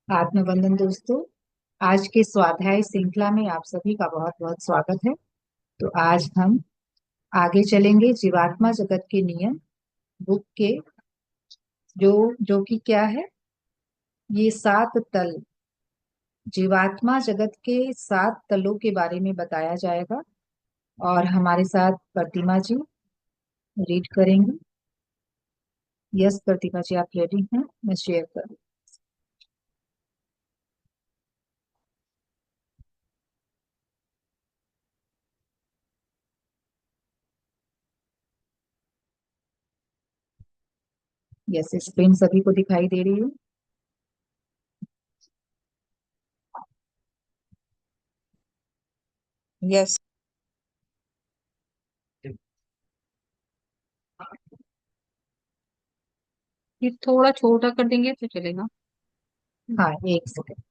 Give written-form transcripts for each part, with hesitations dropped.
आत्मवंदन दोस्तों। आज के स्वाध्याय श्रृंखला में आप सभी का बहुत बहुत स्वागत है। तो आज हम आगे चलेंगे जीवात्मा जगत के नियम बुक के जो जो कि क्या है, ये 7 तल, जीवात्मा जगत के 7 तलों के बारे में बताया जाएगा। और हमारे साथ प्रतिमा जी रीड करेंगी। यस प्रतिमा जी, आप रेडी हैं? मैं शेयर करूँ? यस, स्क्रीन सभी को दिखाई दे रही है। यस। ये थोड़ा छोटा कर देंगे तो चलेगा। हाँ, एक सेकंड।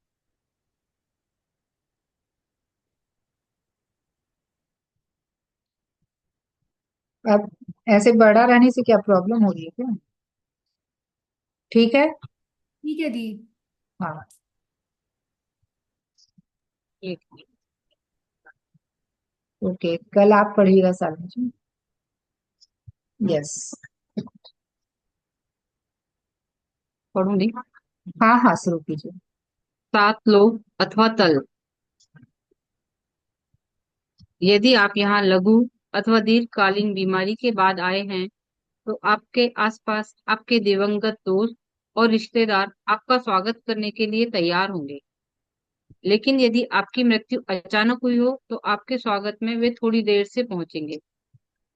अब ऐसे बड़ा रहने से क्या प्रॉब्लम हो रही है क्या? ठीक है। ठीक है दी। हाँ, एक ओके, कल आप पढ़िएगा सालू जी। यस। पढ़ूंगी। हाँ हाँ, शुरू कीजिए। 7 लोग अथवा तल। यदि आप यहाँ लघु अथवा दीर्घकालीन बीमारी के बाद आए हैं तो आपके आसपास आपके दिवंगत दोस्त और रिश्तेदार आपका स्वागत करने के लिए तैयार होंगे। लेकिन यदि आपकी मृत्यु अचानक हुई हो तो आपके स्वागत में वे थोड़ी देर से पहुंचेंगे।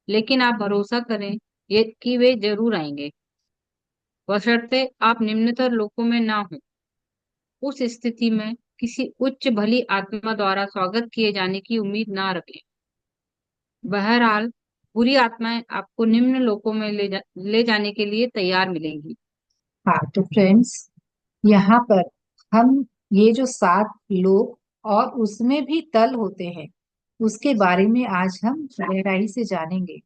लेकिन आप भरोसा करें ये कि वे जरूर आएंगे, बशर्ते आप निम्नतर लोकों में ना हो। उस स्थिति में किसी उच्च भली आत्मा द्वारा स्वागत किए जाने की उम्मीद ना रखें। बहरहाल बुरी आत्माएं आपको निम्न लोकों में ले जाने के लिए तैयार मिलेंगी। हाँ तो फ्रेंड्स, यहाँ पर हम ये जो 7 लोग और उसमें भी तल होते हैं, उसके बारे में आज हम गहराई से जानेंगे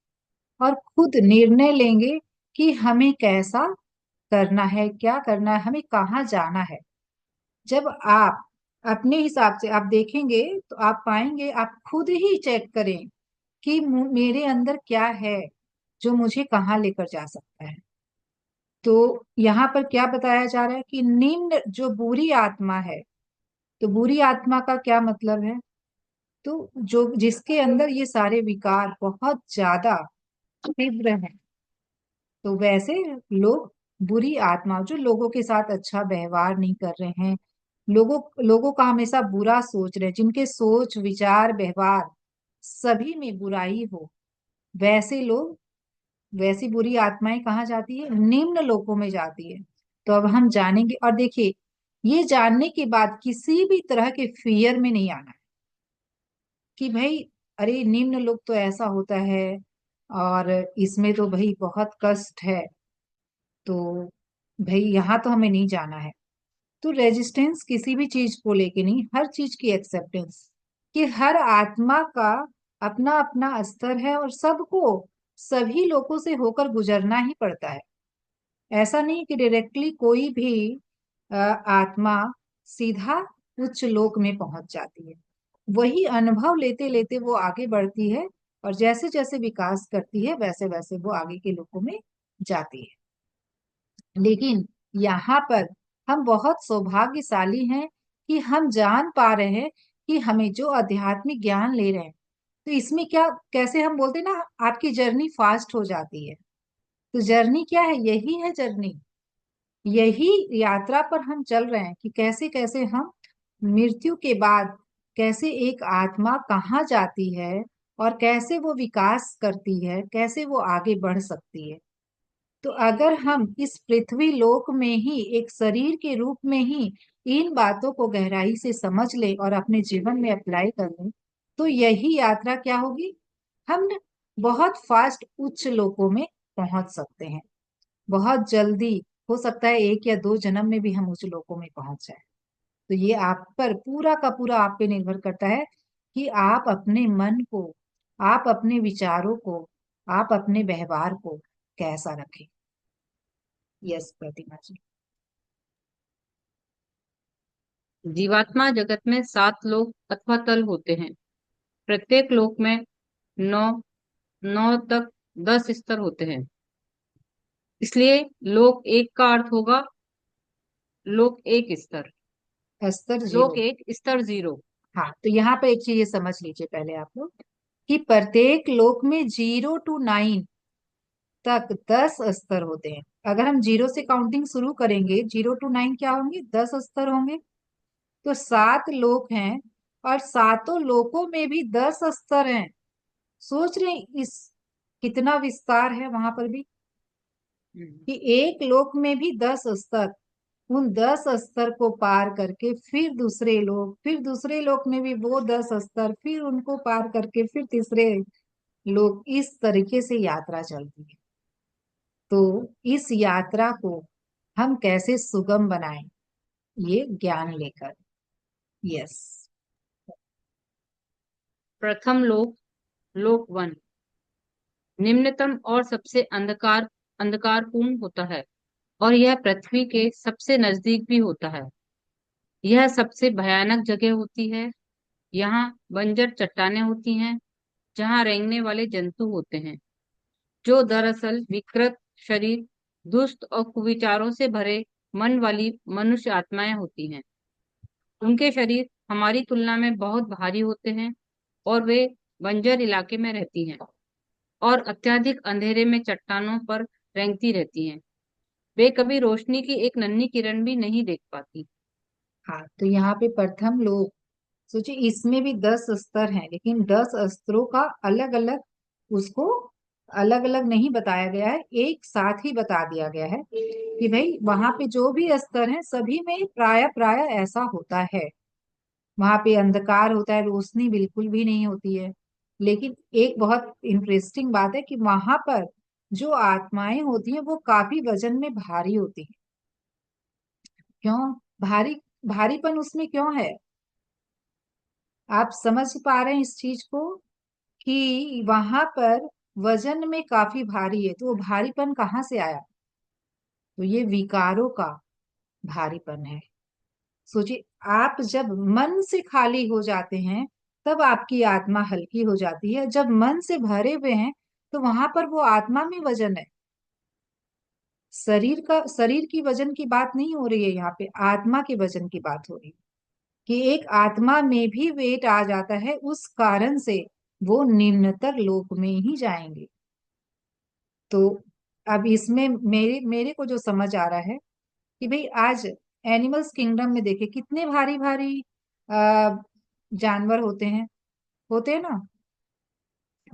और खुद निर्णय लेंगे कि हमें कैसा करना है, क्या करना है, हमें कहाँ जाना है। जब आप अपने हिसाब से आप देखेंगे तो आप पाएंगे, आप खुद ही चेक करें कि मेरे अंदर क्या है जो मुझे कहाँ लेकर जा सकता है। तो यहाँ पर क्या बताया जा रहा है कि निम्न जो बुरी आत्मा है, तो बुरी आत्मा का क्या मतलब है? तो जो जिसके अंदर ये सारे विकार बहुत ज्यादा तीव्र हैं, तो वैसे लोग, बुरी आत्मा जो लोगों के साथ अच्छा व्यवहार नहीं कर रहे हैं, लोगों लोगों का हमेशा बुरा सोच रहे हैं, जिनके सोच विचार व्यवहार सभी में बुराई हो, वैसे लोग, वैसी बुरी आत्माएं कहाँ जाती है? निम्न लोकों में जाती है। तो अब हम जानेंगे और देखिए, ये जानने के बाद किसी भी तरह के फियर में नहीं आना है कि भाई अरे निम्न लोक तो ऐसा होता है और इसमें तो भाई बहुत कष्ट है, तो भाई यहाँ तो हमें नहीं जाना है। तो रेजिस्टेंस किसी भी चीज को लेके नहीं, हर चीज की एक्सेप्टेंस, कि हर आत्मा का अपना अपना स्तर है और सबको सभी लोगों से होकर गुजरना ही पड़ता है। ऐसा नहीं कि डायरेक्टली कोई भी आत्मा सीधा उच्च लोक में पहुंच जाती है। वही अनुभव लेते लेते वो आगे बढ़ती है और जैसे जैसे विकास करती है वैसे वैसे वो आगे के लोकों में जाती है। लेकिन यहाँ पर हम बहुत सौभाग्यशाली हैं कि हम जान पा रहे हैं कि हमें जो आध्यात्मिक ज्ञान ले रहे हैं, तो इसमें क्या, कैसे हम बोलते हैं ना, आपकी जर्नी फास्ट हो जाती है। तो जर्नी क्या है? यही है जर्नी, यही यात्रा पर हम चल रहे हैं कि कैसे कैसे हम मृत्यु के बाद, कैसे एक आत्मा कहाँ जाती है और कैसे वो विकास करती है, कैसे वो आगे बढ़ सकती है। तो अगर हम इस पृथ्वी लोक में ही एक शरीर के रूप में ही इन बातों को गहराई से समझ लें और अपने जीवन में अप्लाई कर लें, तो यही यात्रा क्या होगी, हम बहुत फास्ट उच्च लोकों में पहुंच सकते हैं। बहुत जल्दी, हो सकता है 1 या 2 जन्म में भी हम उच्च लोकों में पहुंच जाए। तो ये आप पर पूरा का पूरा, आप पे निर्भर करता है कि आप अपने मन को, आप अपने विचारों को, आप अपने व्यवहार को कैसा रखें। यस प्रतिमा जी। जीवात्मा जगत में 7 लोक अथवा तल होते हैं। प्रत्येक लोक में 9 9 तक 10 स्तर होते हैं। इसलिए लोक एक का अर्थ होगा लोक एक स्तर, स्तर लोक जीरो। एक स्तर 0। हाँ, तो यहाँ पर एक चीज ये समझ लीजिए पहले आप लोग, कि प्रत्येक लोक में 0 to 9 तक 10 स्तर होते हैं। अगर हम जीरो से काउंटिंग शुरू करेंगे, 0 to 9 क्या होंगे, 10 स्तर होंगे। तो 7 लोक हैं, और सातों लोकों में भी 10 स्तर हैं। सोच रहे हैं इस कितना विस्तार है वहां पर भी, कि एक लोक में भी 10 स्तर। उन 10 स्तर को पार करके फिर दूसरे लोक में भी वो 10 स्तर, फिर उनको पार करके फिर तीसरे लोक, इस तरीके से यात्रा चलती है। तो इस यात्रा को हम कैसे सुगम बनाएं, ये ज्ञान लेकर। यस। प्रथम लोक, लोक 1 निम्नतम और सबसे अंधकारपूर्ण होता है, और यह पृथ्वी के सबसे नजदीक भी होता है। यह सबसे भयानक जगह होती है। यहाँ बंजर चट्टानें होती हैं, जहाँ रेंगने वाले जंतु होते हैं, जो दरअसल विकृत शरीर, दुष्ट और कुविचारों से भरे मन वाली मनुष्य आत्माएं होती हैं। उनके शरीर हमारी तुलना में बहुत भारी होते हैं, और वे बंजर इलाके में रहती हैं और अत्यधिक अंधेरे में चट्टानों पर रेंगती रहती हैं। वे कभी रोशनी की एक नन्ही किरण भी नहीं देख पाती। हाँ, तो यहाँ पे प्रथम लोक, सोचिए इसमें भी 10 स्तर हैं, लेकिन 10 स्तरों का अलग अलग, उसको अलग अलग नहीं बताया गया है, एक साथ ही बता दिया गया है कि भाई वहां पे जो भी स्तर हैं सभी में प्राय प्राय ऐसा होता है। वहां पे अंधकार होता है, रोशनी बिल्कुल भी नहीं होती है। लेकिन एक बहुत इंटरेस्टिंग बात है कि वहां पर जो आत्माएं होती हैं वो काफी वजन में भारी होती हैं। क्यों भारी, भारीपन उसमें क्यों है? आप समझ पा रहे हैं इस चीज को, कि वहां पर वजन में काफी भारी है, तो वो भारीपन कहाँ से आया? तो ये विकारों का भारीपन है। सोचिए, आप जब मन से खाली हो जाते हैं तब आपकी आत्मा हल्की हो जाती है। जब मन से भरे हुए हैं तो वहां पर वो आत्मा में वजन है। शरीर की वजन की बात नहीं हो रही है यहाँ पे, आत्मा के वजन की बात हो रही है। कि एक आत्मा में भी वेट आ जाता है, उस कारण से वो निम्नतर लोक में ही जाएंगे। तो अब इसमें मेरे मेरे को जो समझ आ रहा है कि भाई आज एनिमल्स किंगडम में देखे कितने भारी भारी आ, जानवर होते हैं ना।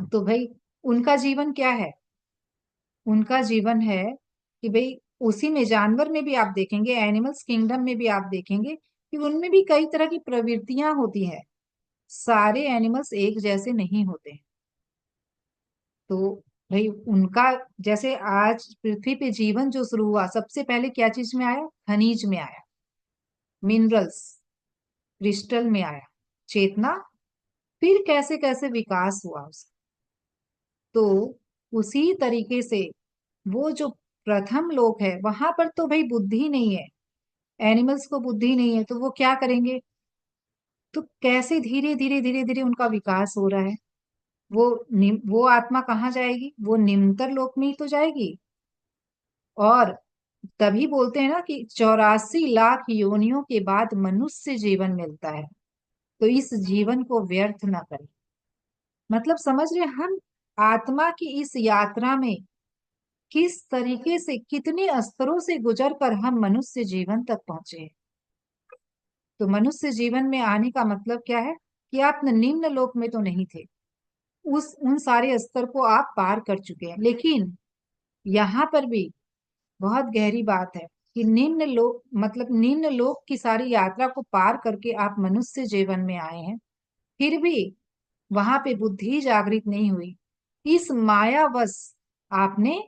तो भाई उनका जीवन क्या है? उनका जीवन है कि भाई उसी में, जानवर में भी आप देखेंगे, एनिमल्स किंगडम में भी आप देखेंगे कि उनमें भी कई तरह की प्रवृत्तियां होती हैं। सारे एनिमल्स एक जैसे नहीं होते हैं। तो भाई उनका, जैसे आज पृथ्वी पे जीवन जो शुरू हुआ, सबसे पहले क्या चीज में आया? खनिज में आया, मिनरल्स, क्रिस्टल में आया, चेतना। फिर कैसे कैसे विकास हुआ उसका। तो उसी तरीके से वो जो प्रथम लोक है वहां पर तो भाई बुद्धि नहीं है, एनिमल्स को बुद्धि नहीं है, तो वो क्या करेंगे? तो कैसे धीरे धीरे धीरे धीरे उनका विकास हो रहा है। वो आत्मा कहाँ जाएगी? वो निम्नतर लोक में ही तो जाएगी। और तभी बोलते हैं ना कि 84 लाख योनियों के बाद मनुष्य जीवन मिलता है। तो इस जीवन को व्यर्थ ना करें। मतलब समझ रहे हैं हम आत्मा की इस यात्रा में किस तरीके से, कितने स्तरों से गुजर कर हम मनुष्य जीवन तक पहुंचे हैं। तो मनुष्य जीवन में आने का मतलब क्या है? कि आप निम्न लोक में तो नहीं थे, उस उन सारे स्तर को आप पार कर चुके हैं। लेकिन यहाँ पर भी बहुत गहरी बात है कि निम्न लोक, मतलब निम्न लोक की सारी यात्रा को पार करके आप मनुष्य जीवन में आए हैं, फिर भी वहां पे बुद्धि जागृत नहीं हुई। इस मायावश आपने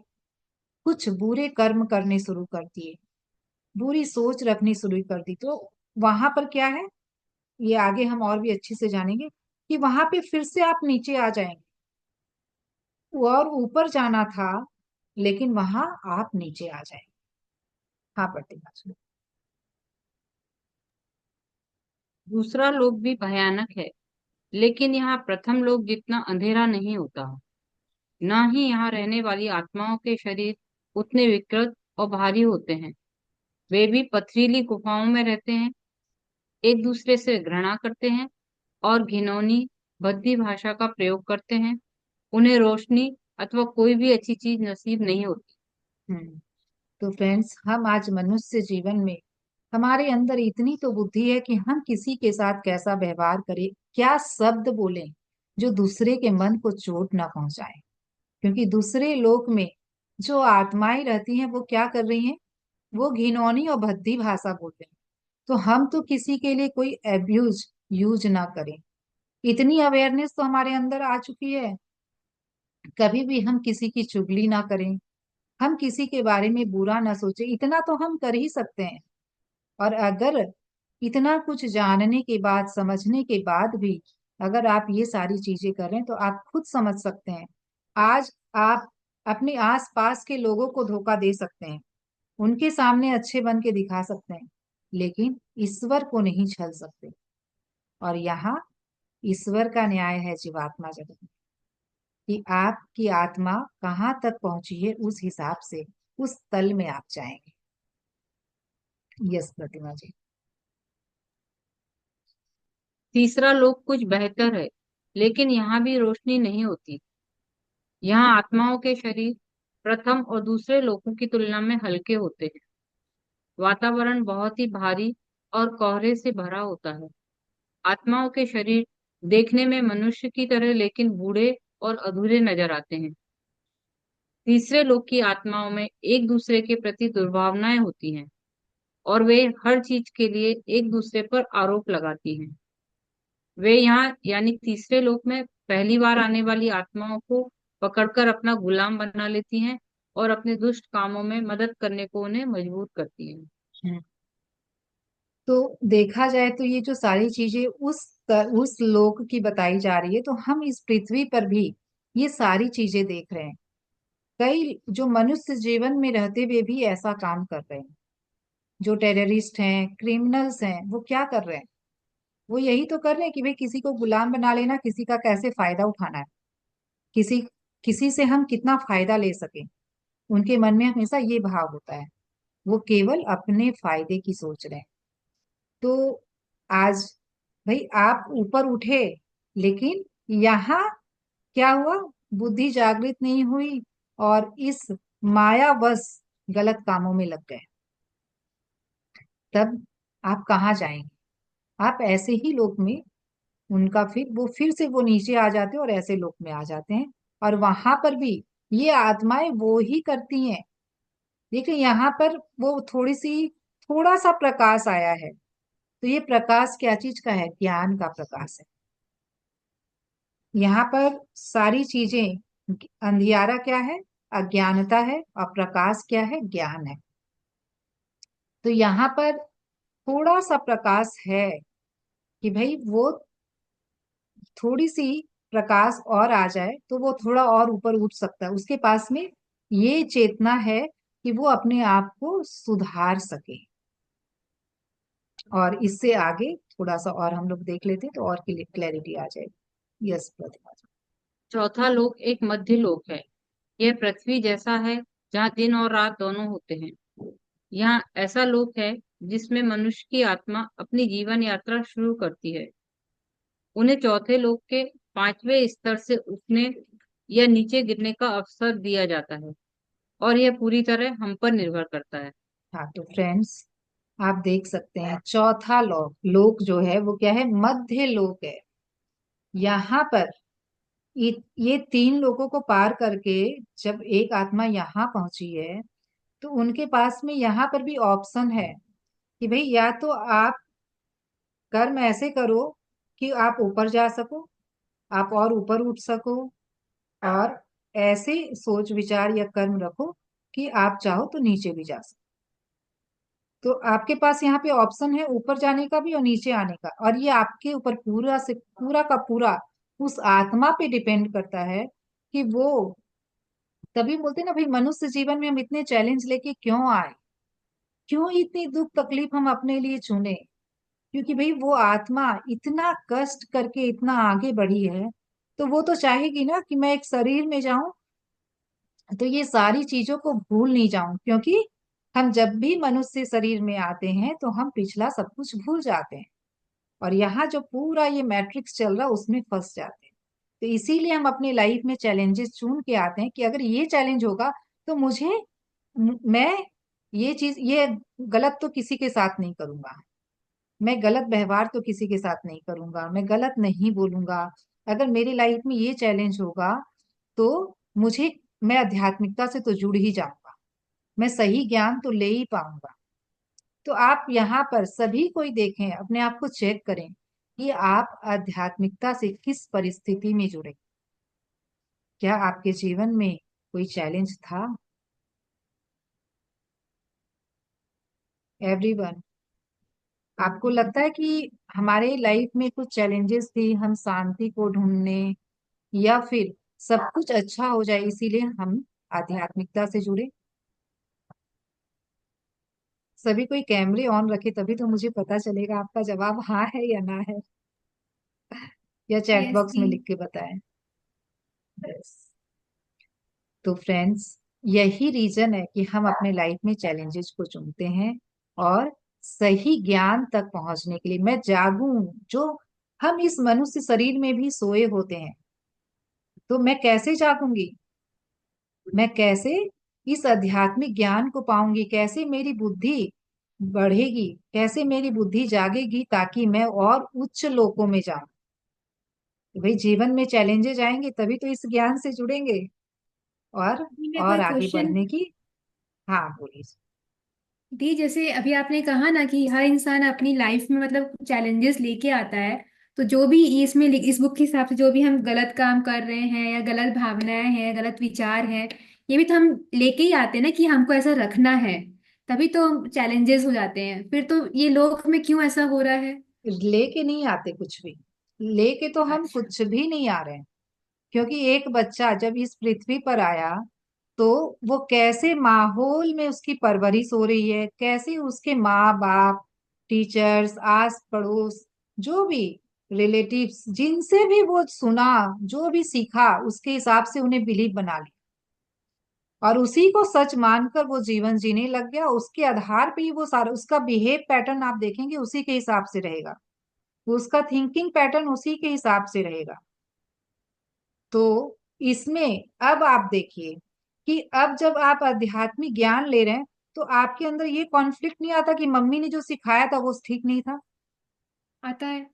कुछ बुरे कर्म करने शुरू कर दिए, बुरी सोच रखनी शुरू कर दी। तो वहां पर क्या है, ये आगे हम और भी अच्छे से जानेंगे, कि वहां पे फिर से आप नीचे आ जाएंगे। और ऊपर जाना था, लेकिन वहां आप नीचे आ जाएंगे। हाँ, प्रतिभा जी। दूसरा लोक भी भयानक है, लेकिन यहाँ प्रथम लोक जितना अंधेरा नहीं होता। न ही यहाँ रहने वाली आत्माओं के शरीर उतने विकृत और भारी होते हैं। वे भी पथरीली गुफाओं में रहते हैं, एक दूसरे से घृणा करते हैं और घिनौनी भद्दी भाषा का प्रयोग करते हैं। उन्हें रोशनी अथवा कोई भी अच्छी चीज नसीब नहीं होती। हम्म। तो फ्रेंड्स, हम आज मनुष्य जीवन में हमारे अंदर इतनी तो बुद्धि है कि हम किसी के साथ कैसा व्यवहार करें, क्या शब्द बोलें जो दूसरे के मन को चोट ना पहुंचाए। क्योंकि दूसरे लोक में जो आत्माएं रहती हैं वो क्या कर रही हैं, वो घिनौनी और भद्दी भाषा बोल रही हैं। तो हम तो किसी के लिए कोई एब्यूज यूज ना करें। इतनी अवेयरनेस तो हमारे अंदर आ चुकी है, कभी भी हम किसी की चुगली ना करें, हम किसी के बारे में बुरा ना सोचें, इतना तो हम कर ही सकते हैं। और अगर इतना कुछ जानने के बाद, समझने के बाद भी अगर आप ये सारी चीजें करें तो आप खुद समझ सकते हैं, आज आप अपने आस पास के लोगों को धोखा दे सकते हैं, उनके सामने अच्छे बन के दिखा सकते हैं, लेकिन ईश्वर को नहीं छल सकते। और यहाँ ईश्वर का न्याय है जीवात्मा जगत में, कि आपकी आत्मा कहाँ तक पहुंची है उस हिसाब से उस तल में आप जाएंगे। यस प्रतिमा जी। तीसरा लोक कुछ बेहतर है, लेकिन यहाँ भी रोशनी नहीं होती। यहाँ आत्माओं के शरीर प्रथम और दूसरे लोकों की तुलना में हल्के होते हैं। वातावरण बहुत ही भारी और कोहरे से भरा होता है। आत्माओं के शरीर देखने में मनुष्य की तरह लेकिन बूढ़े और अधूरे नजर आते हैं। तीसरे लोक की आत्माओं में एक दूसरे के प्रति दुर्भावनाएं होती हैं और वे हर चीज के लिए एक दूसरे पर आरोप लगाती हैं। वे यहाँ यानी तीसरे लोक में पहली बार आने वाली आत्माओं को पकड़कर अपना गुलाम बना लेती हैं और अपने दुष्ट कामों में मदद करने को उन्हें मजबूर करती हैं। हम्म। तो देखा जाए तो ये जो सारी चीजें उस लोक की बताई जा रही है, तो हम इस पृथ्वी पर भी ये सारी चीजें देख रहे हैं। कई जो मनुष्य जीवन में रहते हुए भी ऐसा काम कर रहे हैं, जो टेररिस्ट हैं, क्रिमिनल्स हैं, वो क्या कर रहे हैं, वो यही तो कर रहे हैं कि भाई किसी को गुलाम बना लेना, किसी का कैसे फायदा उठाना है, किसी किसी से हम कितना फायदा ले सकें। उनके मन में हमेशा ये भाव होता है, वो केवल अपने फायदे की सोच रहे हैं। तो आज भाई आप ऊपर उठे, लेकिन यहाँ क्या हुआ, बुद्धि जागृत नहीं हुई और इस मायावश गलत कामों में लग गए। तब आप कहाँ जाएंगे, आप ऐसे ही लोक में उनका फिर से वो नीचे आ जाते हैं और ऐसे लोक में आ जाते हैं। और वहां पर भी ये आत्माएं वो ही करती हैं। देखिए यहाँ पर वो थोड़ा सा प्रकाश आया है, तो ये प्रकाश क्या चीज का है, ज्ञान का प्रकाश है। यहाँ पर सारी चीजें, अंधियारा क्या है, अज्ञानता है, और प्रकाश क्या है, ज्ञान है। तो यहाँ पर थोड़ा सा प्रकाश है कि भाई वो थोड़ी सी प्रकाश और आ जाए तो वो थोड़ा और ऊपर उठ सकता है, उसके पास में ये चेतना है कि वो अपने आप को सुधार सके। और इससे आगे थोड़ा सा और हम लोग देख लेते हैं तो और क्लैरिटी आ जाएगी। यस प्रतिभा जी। चौथा लोक एक मध्य लोक है। यह पृथ्वी जैसा है, जहाँ दिन और रात दोनों होते हैं। यहाँ ऐसा लोक है जिसमें मनुष्य की आत्मा अपनी जीवन यात्रा शुरू करती है। उन्हें चौथे लोक के पांचवें स्तर से उठने या नीचे गिरने का अवसर दिया जाता है, और यह पूरी तरह हम पर निर्भर करता है। हाँ तो फ्रेंड्स, आप देख सकते हैं चौथा लोक लोक जो है वो क्या है, मध्य लोक है। यहाँ पर ये तीन लोगों को पार करके जब एक आत्मा यहाँ पहुंची है, तो उनके पास में यहाँ पर भी ऑप्शन है कि भाई या तो आप कर्म ऐसे करो कि आप ऊपर जा सको, आप और ऊपर उठ सको, और ऐसे सोच विचार या कर्म रखो कि आप चाहो तो नीचे भी जा सको। तो आपके पास यहाँ पे ऑप्शन है ऊपर जाने का भी और नीचे आने का, और ये आपके ऊपर पूरा से पूरा का पूरा उस आत्मा पे डिपेंड करता है कि वो, तभी बोलते हैं ना भाई, मनुष्य जीवन में हम इतने चैलेंज लेके क्यों आए, क्यों इतनी दुख तकलीफ हम अपने लिए चुने। क्योंकि भाई वो आत्मा इतना कष्ट करके इतना आगे बढ़ी है, तो वो तो चाहेगी ना कि मैं एक शरीर में जाऊं तो ये सारी चीजों को भूल नहीं जाऊं, क्योंकि हम जब भी मनुष्य शरीर में आते हैं तो हम पिछला सब कुछ भूल जाते हैं, और यहाँ जो पूरा ये मैट्रिक्स चल रहा है उसमें फंस जाते हैं। तो इसीलिए हम अपनी लाइफ में चैलेंजेस चुन के आते हैं कि अगर ये चैलेंज होगा तो मुझे मैं ये चीज ये गलत तो किसी के साथ नहीं करूंगा, मैं गलत व्यवहार तो किसी के साथ नहीं करूंगा, मैं गलत नहीं बोलूंगा। अगर मेरी लाइफ में ये चैलेंज होगा तो मुझे मैं आध्यात्मिकता से तो जुड़ ही जाऊंगा, मैं सही ज्ञान तो ले ही पाऊंगा। तो आप यहाँ पर सभी कोई देखें, अपने आप को चेक करें कि आप आध्यात्मिकता से किस परिस्थिति में जुड़े। क्या आपके जीवन में कोई चैलेंज था? एवरीवन, आपको लगता है कि हमारे लाइफ में कुछ चैलेंजेस थी, हम शांति को ढूंढने, या फिर सब कुछ अच्छा हो जाए इसीलिए हम आध्यात्मिकता से जुड़े? सभी कोई कैमरे ऑन रखे तभी तो मुझे पता चलेगा आपका जवाब हाँ है या ना है, या चैट यस बॉक्स जी। में लिख के बताएं। Yes. तो फ्रेंड्स, यही रीजन है कि हम अपने लाइफ में चैलेंजेस को चुनते हैं, और सही ज्ञान तक पहुंचने के लिए मैं जागूं, जो हम इस मनुष्य शरीर में भी सोए होते हैं, तो मैं कैसे जागूंगी, मैं कैसे इस आध्यात्मिक ज्ञान को पाऊंगी, कैसे मेरी बुद्धि बढ़ेगी, कैसे मेरी बुद्धि जागेगी ताकि मैं और उच्च लोकों में जाऊं। तो भाई जीवन में चैलेंजेस आएंगे तभी तो इस ज्ञान से जुड़ेंगे, और जी, मैं कोई और आगे क्वेश्चन। बढ़ने की। हाँ बोलिए। दी, जैसे अभी आपने कहा ना कि हर इंसान अपनी लाइफ में मतलब चैलेंजेस लेके आता है, तो जो भी इसमें इस बुक के हिसाब से जो भी हम गलत काम कर रहे हैं या गलत भावनाएं हैं, गलत विचार हैं, ये भी तो हम लेके ही आते हैं ना कि हमको ऐसा रखना है। तभी तो चैलेंजेस हो जाते हैं। फिर तो ये लोक में क्यों ऐसा हो रहा है? लेके नहीं आते कुछ भी, लेके तो हम अच्छा। कुछ भी नहीं आ रहे हैं। क्योंकि एक बच्चा जब इस पृथ्वी पर आया तो वो कैसे माहौल में उसकी परवरिश हो रही है, कैसे उसके माँ बाप, टीचर्स, आस पड़ोस, जो भी रिलेटिव्स, जिनसे भी वो सुना, जो भी सीखा उसके हिसाब से उन्हें बिलीव बना लिया, और उसी को सच मानकर वो जीवन जीने लग गया। उसके आधार पे ही वो सारा उसका बिहेव पैटर्न आप देखेंगे उसी के हिसाब से रहेगा, उसका थिंकिंग पैटर्न उसी के हिसाब से रहेगा। तो इसमें अब आप देखिए कि अब जब आप आध्यात्मिक ज्ञान ले रहे हैं तो आपके अंदर ये कॉन्फ्लिक्ट नहीं आता कि मम्मी ने जो सिखाया था वो ठीक नहीं था? आता है।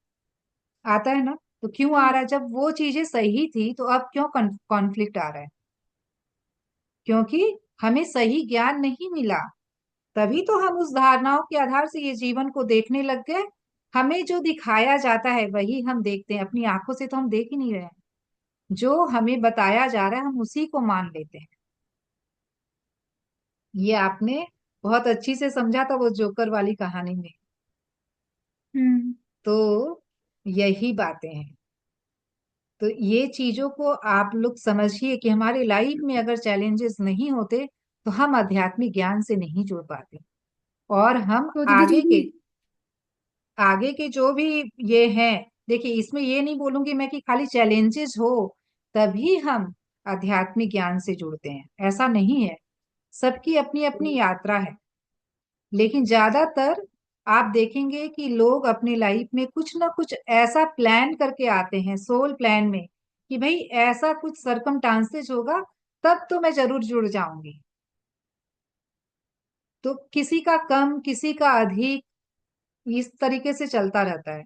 आता है ना? तो क्यों आ हाँ। रहा है? जब वो चीजें सही थी तो अब क्यों कॉन्फ्लिक्ट आ रहा है? क्योंकि हमें सही ज्ञान नहीं मिला, तभी तो हम उस धारणाओं के आधार से ये जीवन को देखने लग गए। हमें जो दिखाया जाता है वही हम देखते हैं, अपनी आंखों से तो हम देख ही नहीं रहे हैं। जो हमें बताया जा रहा है हम उसी को मान लेते हैं। ये आपने बहुत अच्छी से समझा था वो जोकर वाली कहानी में। हम्म। तो यही बातें हैं। तो ये चीजों को आप लोग समझिए कि हमारे लाइफ में अगर चैलेंजेस नहीं होते तो हम आध्यात्मिक ज्ञान से नहीं जुड़ पाते, और हम तो दीदी जी भी। आगे के जो भी ये हैं, देखिए इसमें ये नहीं बोलूंगी मैं कि खाली चैलेंजेस हो तभी हम आध्यात्मिक ज्ञान से जुड़ते हैं, ऐसा नहीं है। सबकी अपनी अपनी यात्रा है, लेकिन ज्यादातर आप देखेंगे कि लोग अपनी लाइफ में कुछ ना कुछ ऐसा प्लान करके आते हैं, सोल प्लान में, कि भाई ऐसा कुछ सरकमस्टांसेस होगा तब तो मैं जरूर जुड़ जाऊंगी। तो किसी का कम किसी का अधिक, इस तरीके से चलता रहता है।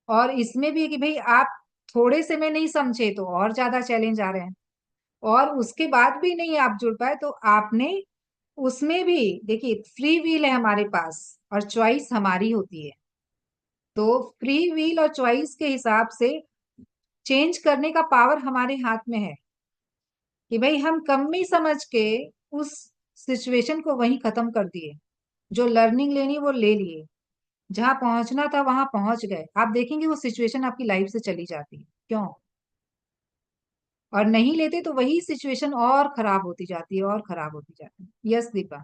और इसमें भी है कि भाई आप थोड़े से में नहीं समझे तो और ज्यादा चैलेंज आ रहे हैं, और उसके बाद भी नहीं आप जुड़ पाए तो आपने उसमें भी, देखिए फ्री व्हील है हमारे पास और चॉइस हमारी होती है। तो फ्री व्हील और चॉइस के हिसाब से चेंज करने का पावर हमारे हाथ में है, कि भाई हम कम में समझ के उस सिचुएशन को वहीं खत्म कर दिए, जो लर्निंग लेनी वो ले लिए, जहां पहुंचना था वहां पहुंच गए। आप देखेंगे वो सिचुएशन आपकी लाइफ से चली जाती है, क्यों? और नहीं लेते तो वही सिचुएशन और खराब होती जाती है और खराब होती जाती है। यस दीपा।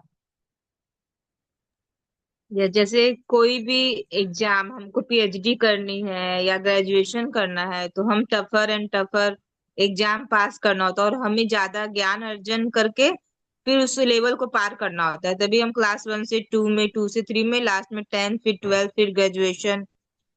या जैसे कोई भी एग्जाम, हमको पीएचडी करनी है या ग्रेजुएशन करना है, तो हम टफर एंड टफर एग्जाम पास करना होता है, और हमें ज्यादा ज्ञान अर्जन करके फिर उस लेवल को पार करना होता है। तभी हम क्लास 1 से 2 में, 2 से 3 में, लास्ट में 10th, फिर 12th, फिर ग्रेजुएशन,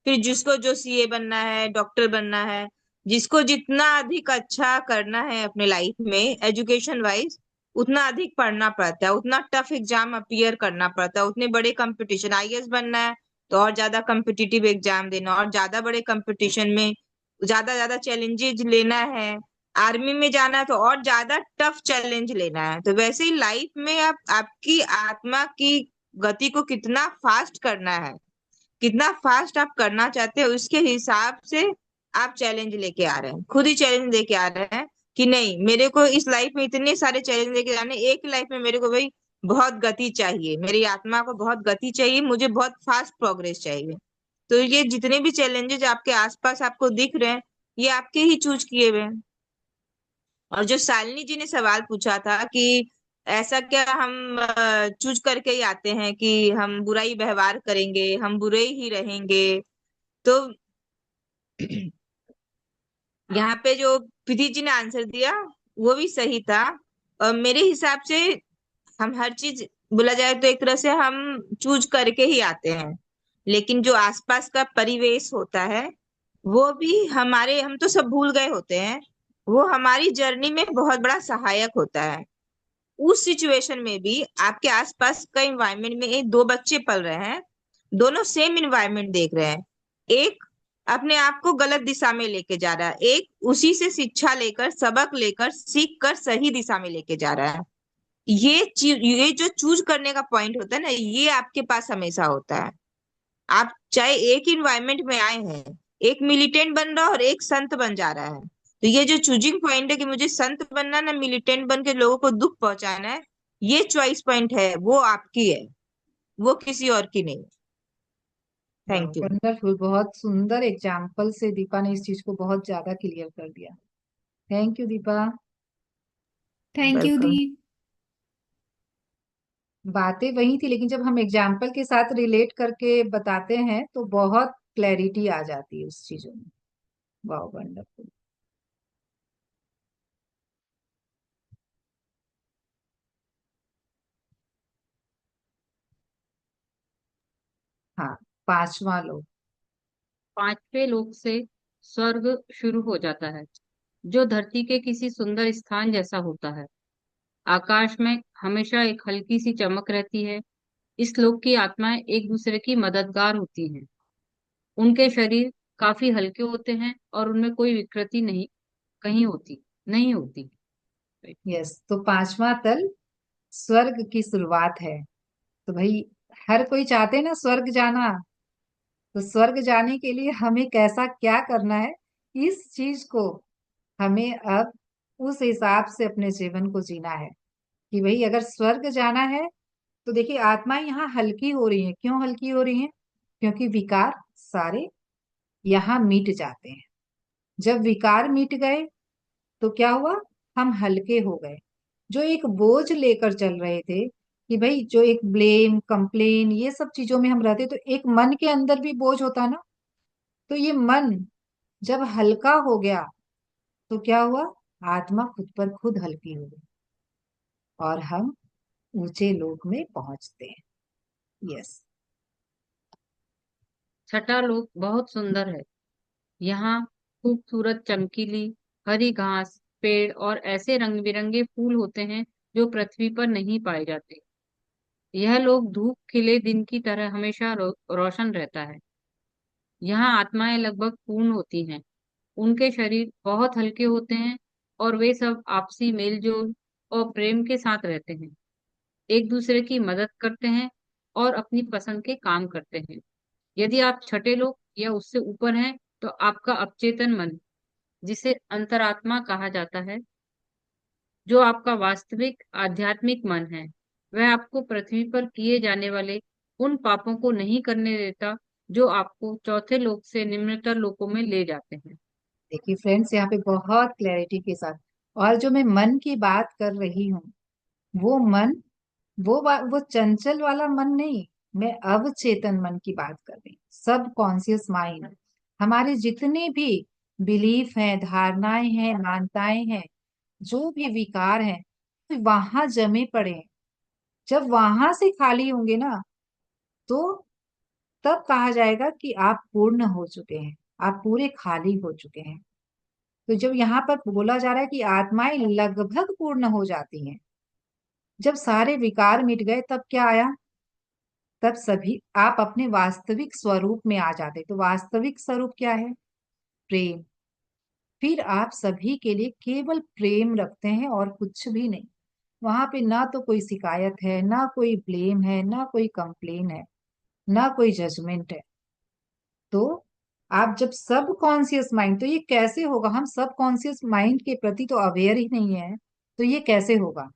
फिर जिसको जो सीए बनना है, डॉक्टर बनना है, जिसको जितना अधिक अच्छा करना है अपने लाइफ में एजुकेशन वाइज, उतना अधिक पढ़ना पड़ता है, उतना टफ एग्जाम अपीयर करना पड़ता है, उतने बड़े कंपटीशन, आईएएस बनना है तो और ज्यादा कंपिटिटिव एग्जाम देना, और ज्यादा बड़े कंपटीशन में ज्यादा ज्यादा चैलेंजेस लेना है। आर्मी में जाना है तो और ज्यादा टफ चैलेंज लेना है। तो वैसे ही लाइफ में आप आपकी आत्मा की गति को कितना फास्ट करना है, कितना फास्ट आप करना चाहते हो, उसके हिसाब से आप चैलेंज लेके आ रहे हैं, खुद ही चैलेंज लेके आ रहे हैं कि नहीं, मेरे को इस लाइफ में इतने सारे चैलेंज लेके जाने, एक लाइफ में मेरे को भाई बहुत गति चाहिए, मेरी आत्मा को बहुत गति चाहिए, मुझे बहुत फास्ट प्रोग्रेस चाहिए। तो ये जितने भी चैलेंजेस आपके आसपास आपको दिख रहे हैं, ये आपके ही चूज किए हुए हैं। और जो शालिनी जी ने सवाल पूछा था कि ऐसा क्या हम चूज करके ही आते हैं कि हम बुरा ही व्यवहार करेंगे, हम बुरे ही रहेंगे, तो यहाँ पे जो प्रीति जी ने आंसर दिया वो भी सही था। और मेरे हिसाब से हम हर चीज, बोला जाए तो एक तरह से हम चूज करके ही आते हैं, लेकिन जो आसपास का परिवेश होता है वो भी हमारे, हम तो सब भूल गए होते हैं, वो हमारी जर्नी में बहुत बड़ा सहायक होता है। उस सिचुएशन में भी आपके आसपास का इन्वायरमेंट में एक दो बच्चे पल रहे हैं, दोनों सेम इन्वायरमेंट देख रहे हैं, एक अपने आप को गलत दिशा में लेके जा रहा है, एक उसी से शिक्षा लेकर, सबक लेकर, सीख कर सही दिशा में लेके जा रहा है। ये जो चूज करने का पॉइंट होता है ना, ये आपके पास हमेशा होता है। आप चाहे एक इन्वायरमेंट में आए हैं, एक मिलिटेंट बन रहा है और एक संत बन जा रहा है, तो ये जो चूजिंग पॉइंट है कि मुझे संत बनना ना मिलिटेंट बन के लोगों को दुख पहुंचाना है, ये चॉइस पॉइंट है, वो आपकी है, वो किसी और की नहीं। Thank you. वंडरफुल, बहुत सुंदर एग्जाम्पल से दीपा ने इस चीज को बहुत ज्यादा क्लियर कर दिया। Thank you Deepa. Thank you the. Welcome. बातें वही थी, लेकिन जब हम एग्जाम्पल के साथ रिलेट करके बताते हैं तो बहुत क्लैरिटी आ जाती है उस चीजों में। वाह, वंडरफुल। हाँ, पांचवा लोग। पांचवे लोक से स्वर्ग शुरू हो जाता है, जो धरती के किसी सुंदर स्थान जैसा होता है। आकाश में हमेशा एक हल्की सी चमक रहती है। इस लोक की आत्माएं एक दूसरे की मददगार होती हैं। उनके शरीर काफी हल्के होते हैं और उनमें कोई विकृति नहीं होती। यस, तो पांचवा तल स्वर्ग की शुरुआत है। तो भाई, हर कोई चाहते हैं ना स्वर्ग जाना। तो स्वर्ग जाने के लिए हमें कैसा क्या करना है, इस चीज को हमें अब उस हिसाब से अपने जीवन को जीना है। कि भाई अगर स्वर्ग जाना है तो देखिए, आत्माएं यहाँ हल्की हो रही हैं। क्यों हल्की हो रही हैं? क्योंकि विकार सारे यहाँ मिट जाते हैं। जब विकार मिट गए तो क्या हुआ? हम हल्के हो गए। जो एक बोझ लेकर चल रहे थे कि भाई, जो एक ब्लेम, कंप्लेन, ये सब चीजों में हम रहते, तो एक मन के अंदर भी बोझ होता ना। तो ये मन जब हल्का हो गया तो क्या हुआ? आत्मा खुद पर खुद हल्की हो गई और हम ऊंचे लोक में पहुंचते हैं। यस। छठा लोक बहुत सुंदर है। यहाँ खूबसूरत चमकीली हरी घास, पेड़ और ऐसे रंग बिरंगे फूल होते हैं जो पृथ्वी पर नहीं पाए जाते। यह लोक धूप खिले दिन की तरह हमेशा रोशन रहता है। यहाँ आत्माएं लगभग पूर्ण होती हैं। उनके शरीर बहुत हल्के होते हैं और वे सब आपसी मेलजोल और प्रेम के साथ रहते हैं, एक दूसरे की मदद करते हैं और अपनी पसंद के काम करते हैं। यदि आप छठे लोक या उससे ऊपर हैं, तो आपका अवचेतन मन, जिसे अंतरात्मा कहा जाता है, जो आपका वास्तविक आध्यात्मिक मन है, वह आपको पृथ्वी पर किए जाने वाले उन पापों को नहीं करने देता जो आपको चौथे लोक से निम्नतर लोकों में ले जाते हैं। देखिए फ्रेंड्स, यहाँ पे बहुत क्लैरिटी के साथ, और जो मैं मन की बात कर रही हूँ, वो मन, वो चंचल वाला मन नहीं। मैं अवचेतन मन की बात कर रही हूँ। सब कॉन्शियस माइंड, हमारे जितने भी बिलीफ हैं, धारणाएं हैं, मान्यताएं हैं, जो भी विकार हैं, वहां जमे पड़े हैं। जब वहां से खाली होंगे ना, तो तब कहा जाएगा कि आप पूर्ण हो चुके हैं, आप पूरे खाली हो चुके हैं। तो जब यहाँ पर बोला जा रहा है कि आत्माएं लगभग पूर्ण हो जाती हैं, जब सारे विकार मिट गए तब क्या आया? तब सभी आप अपने वास्तविक स्वरूप में आ जाते। तो वास्तविक स्वरूप क्या है? प्रेम। फिर आप सभी के लिए केवल प्रेम रखते हैं और कुछ भी नहीं। वहां पे ना तो कोई शिकायत है, ना कोई ब्लेम है, ना कोई कंप्लेन है, ना कोई जजमेंट है। तो आप जब सब कॉन्शियस माइंड, तो ये कैसे होगा? हम सब कॉन्शियस माइंड के प्रति तो अवेयर ही नहीं है, तो ये कैसे होगा?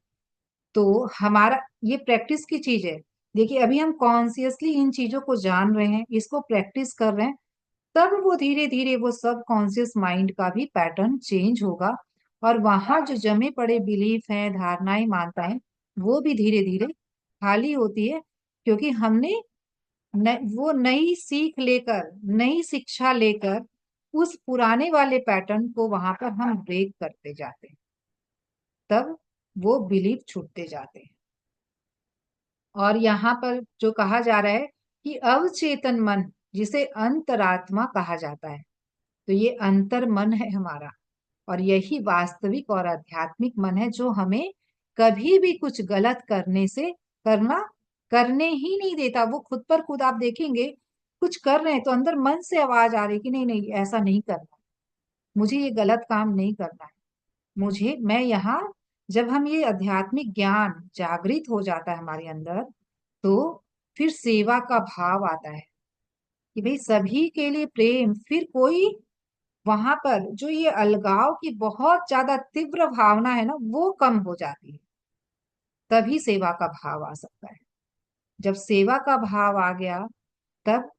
तो हमारा ये प्रैक्टिस की चीज है। देखिए, अभी हम कॉन्शियसली इन चीजों को जान रहे हैं, इसको प्रैक्टिस कर रहे हैं, तब वो धीरे धीरे वो सब कॉन्शियस माइंड का भी पैटर्न चेंज होगा। और वहां जो जमे पड़े बिलीफ हैं, धारणाएं, मानताएं, वो भी धीरे धीरे खाली होती है। क्योंकि हमने वो नई सीख लेकर, नई शिक्षा लेकर, उस पुराने वाले पैटर्न को वहां पर हम ब्रेक करते जाते हैं। तब वो बिलीफ छूटते जाते हैं। और यहाँ पर जो कहा जा रहा है कि अवचेतन मन, जिसे अंतरात्मा कहा जाता है, तो ये अंतर मन है हमारा। और यही वास्तविक और आध्यात्मिक मन है, जो हमें कभी भी कुछ गलत करने से करना करने ही नहीं देता। वो खुद पर खुद आप देखेंगे, कुछ कर रहे हैं तो अंदर मन से आवाज आ रही कि नहीं नहीं, ऐसा नहीं करना, मुझे ये गलत काम नहीं करना है। मैं यहाँ, जब हम ये आध्यात्मिक ज्ञान जागृत हो जाता है हमारे अंदर, तो फिर सेवा का भाव आता है कि भाई सभी के लिए प्रेम। फिर कोई वहां पर जो ये अलगाव की बहुत ज्यादा तीव्र भावना है ना, वो कम हो जाती है। तभी सेवा का भाव आ सकता है। जब सेवा का भाव आ गया, तब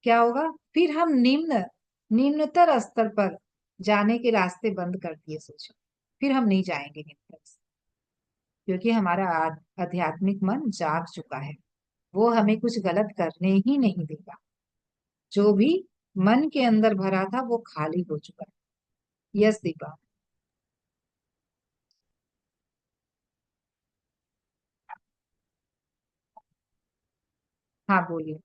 क्या होगा? फिर हम निम्नतर स्तर पर जाने के रास्ते बंद कर दिए, सोचो। फिर हम नहीं जाएंगे निम्नतर स्तर, क्योंकि हमारा आध्यात्मिक मन जाग चुका है। वो हमें कुछ गलत करने ही नहीं देगा। जो भी मन के अंदर भरा था वो खाली हो चुका है। यस दीपा। हाँ बोलिए।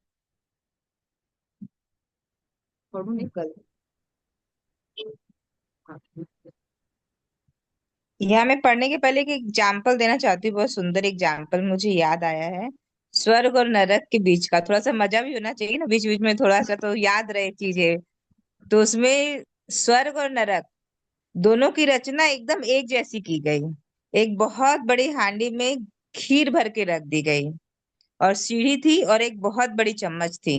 पढ़ू नहीं। गल यहाँ मैं पढ़ने के पहले एक एग्जाम्पल देना चाहती हूँ, बहुत सुंदर एग्जाम्पल मुझे याद आया है। स्वर्ग और नरक के बीच का थोड़ा सा मजा भी होना चाहिए ना, बीच बीच में थोड़ा सा तो याद रहे चीजें। तो उसमें स्वर्ग और नरक दोनों की रचना एकदम एक जैसी की गई। एक बहुत बड़ी हांडी में खीर भर के रख दी गई, और सीढ़ी थी, और एक बहुत बड़ी चम्मच थी।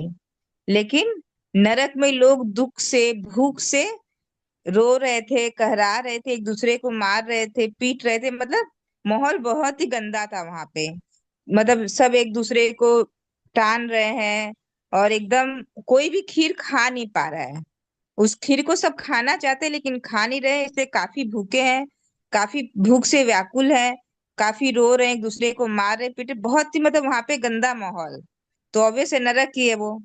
लेकिन नरक में लोग दुख से, भूख से रो रहे थे, कहरा रहे थे, एक दूसरे को मार रहे थे, पीट रहे थे। मतलब माहौल बहुत ही गंदा था वहां पे। मतलब सब एक दूसरे को टान रहे हैं, और एकदम कोई भी खीर खा नहीं पा रहा है। उस खीर को सब खाना चाहते हैं, लेकिन खा नहीं रहे, इसलिए काफी भूखे हैं, काफी भूख से व्याकुल है, काफी रो रहे हैं, एक दूसरे को मार रहे पीटे, बहुत ही मतलब वहां पे गंदा माहौल। तो ऑब्वियस है नरक ही है वो।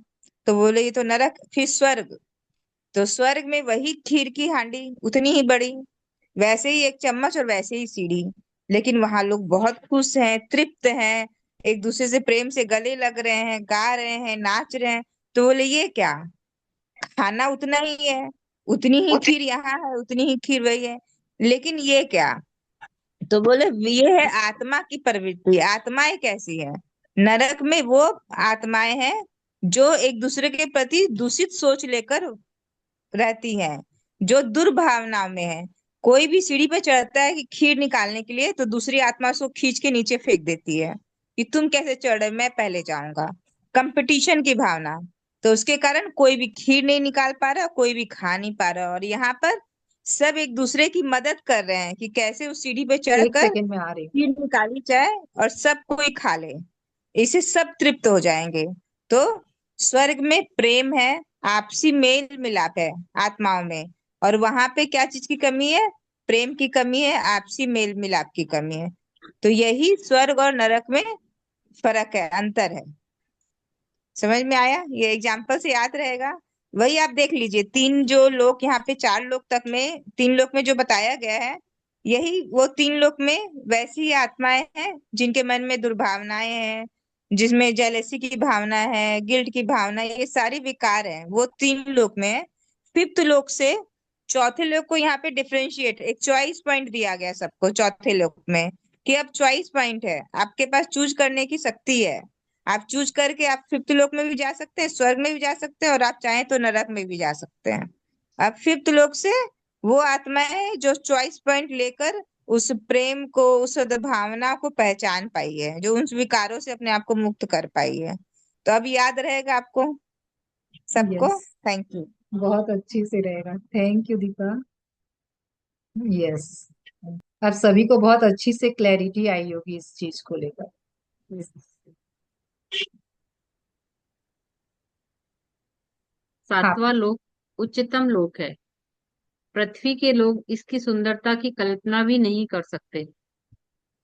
तो बोले ये तो नरक। फिर स्वर्ग, तो स्वर्ग में वही खीर की हांडी उतनी ही बड़ी, वैसे ही एक चम्मच और वैसे ही सीढ़ी। लेकिन वहां लोग बहुत खुश हैं, तृप्त हैं, एक दूसरे से प्रेम से गले लग रहे हैं, गा रहे हैं, नाच रहे हैं। तो बोले ये क्या, खाना उतना ही है, उतनी ही खीर यहाँ है, उतनी ही खीर वही है, लेकिन ये क्या। तो बोले ये है आत्मा की प्रवृत्ति। आत्माएं कैसी है? नरक में वो आत्माएं हैं जो एक दूसरे के प्रति दूषित सोच लेकर रहती हैं, जो दुर्भावनाओं में है। कोई भी सीढ़ी पे चढ़ता है कि खीर निकालने के लिए, तो दूसरी आत्मा उसको खींच के नीचे फेंक देती है कि तुम कैसे चढ़ रहे, मैं पहले जाऊंगा। कंपटीशन की भावना। तो उसके कारण कोई भी खीर नहीं निकाल पा रहा, कोई भी खा नहीं पा रहा। और यहाँ पर सब एक दूसरे की मदद कर रहे हैं कि कैसे उस सीढ़ी पे एक चढ़कर सेकेंड में आ रही हूँ। खीर निकाली जाए और सब कोई खा ले। इससे सब तृप्त हो जाएंगे। तो स्वर्ग में प्रेम है, आपसी मेल मिलाप है आत्माओं में। और वहां पे क्या चीज की कमी है? प्रेम की कमी है, आपसी मेल मिलाप की कमी है। तो यही स्वर्ग और नरक में फर्क है, अंतर है। समझ में आया? ये एग्जाम्पल से याद रहेगा। वही आप देख लीजिए, तीन जो लोग यहाँ पे, चार लोग तक में, तीन लोग में जो बताया गया है, यही वो तीन लोग में वैसी ही आत्माएं हैं जिनके मन में दुर्भावनाएं हैं, जिसमें जेलेसी की भावना है, गिल्ट की भावना, ये सारी विकार है, वो तीन लोग में है। फिफ्थ लोग से चौथे लोग को यहाँ पे डिफरेंशिएट, एक चॉइस पॉइंट दिया गया सबको चौथे लोग में, कि अब चॉइस पॉइंट है, आपके पास चूज करने की शक्ति है। आप चूज करके आप फिफ्थ लोक में भी जा सकते हैं, स्वर्ग में भी जा सकते हैं, और आप चाहें तो नरक में भी जा सकते हैं। अब फिफ्थ लोक से वो आत्माएं हैं जो चॉइस पॉइंट लेकर उस प्रेम को, उस भावना को पहचान पाई है, जो उन विकारों से अपने आप को मुक्त कर पाई है। तो अब याद रहेगा आपको सबको। Yes, thank you. बहुत अच्छी से रहेगा। Thank you Deepa. यस, अब सभी को बहुत अच्छी से क्लैरिटी आई होगी इस चीज को लेकर। Yes. हाँ। सातवां लोक उच्चतम लोक है। पृथ्वी के लोग इसकी सुंदरता की कल्पना भी नहीं कर सकते।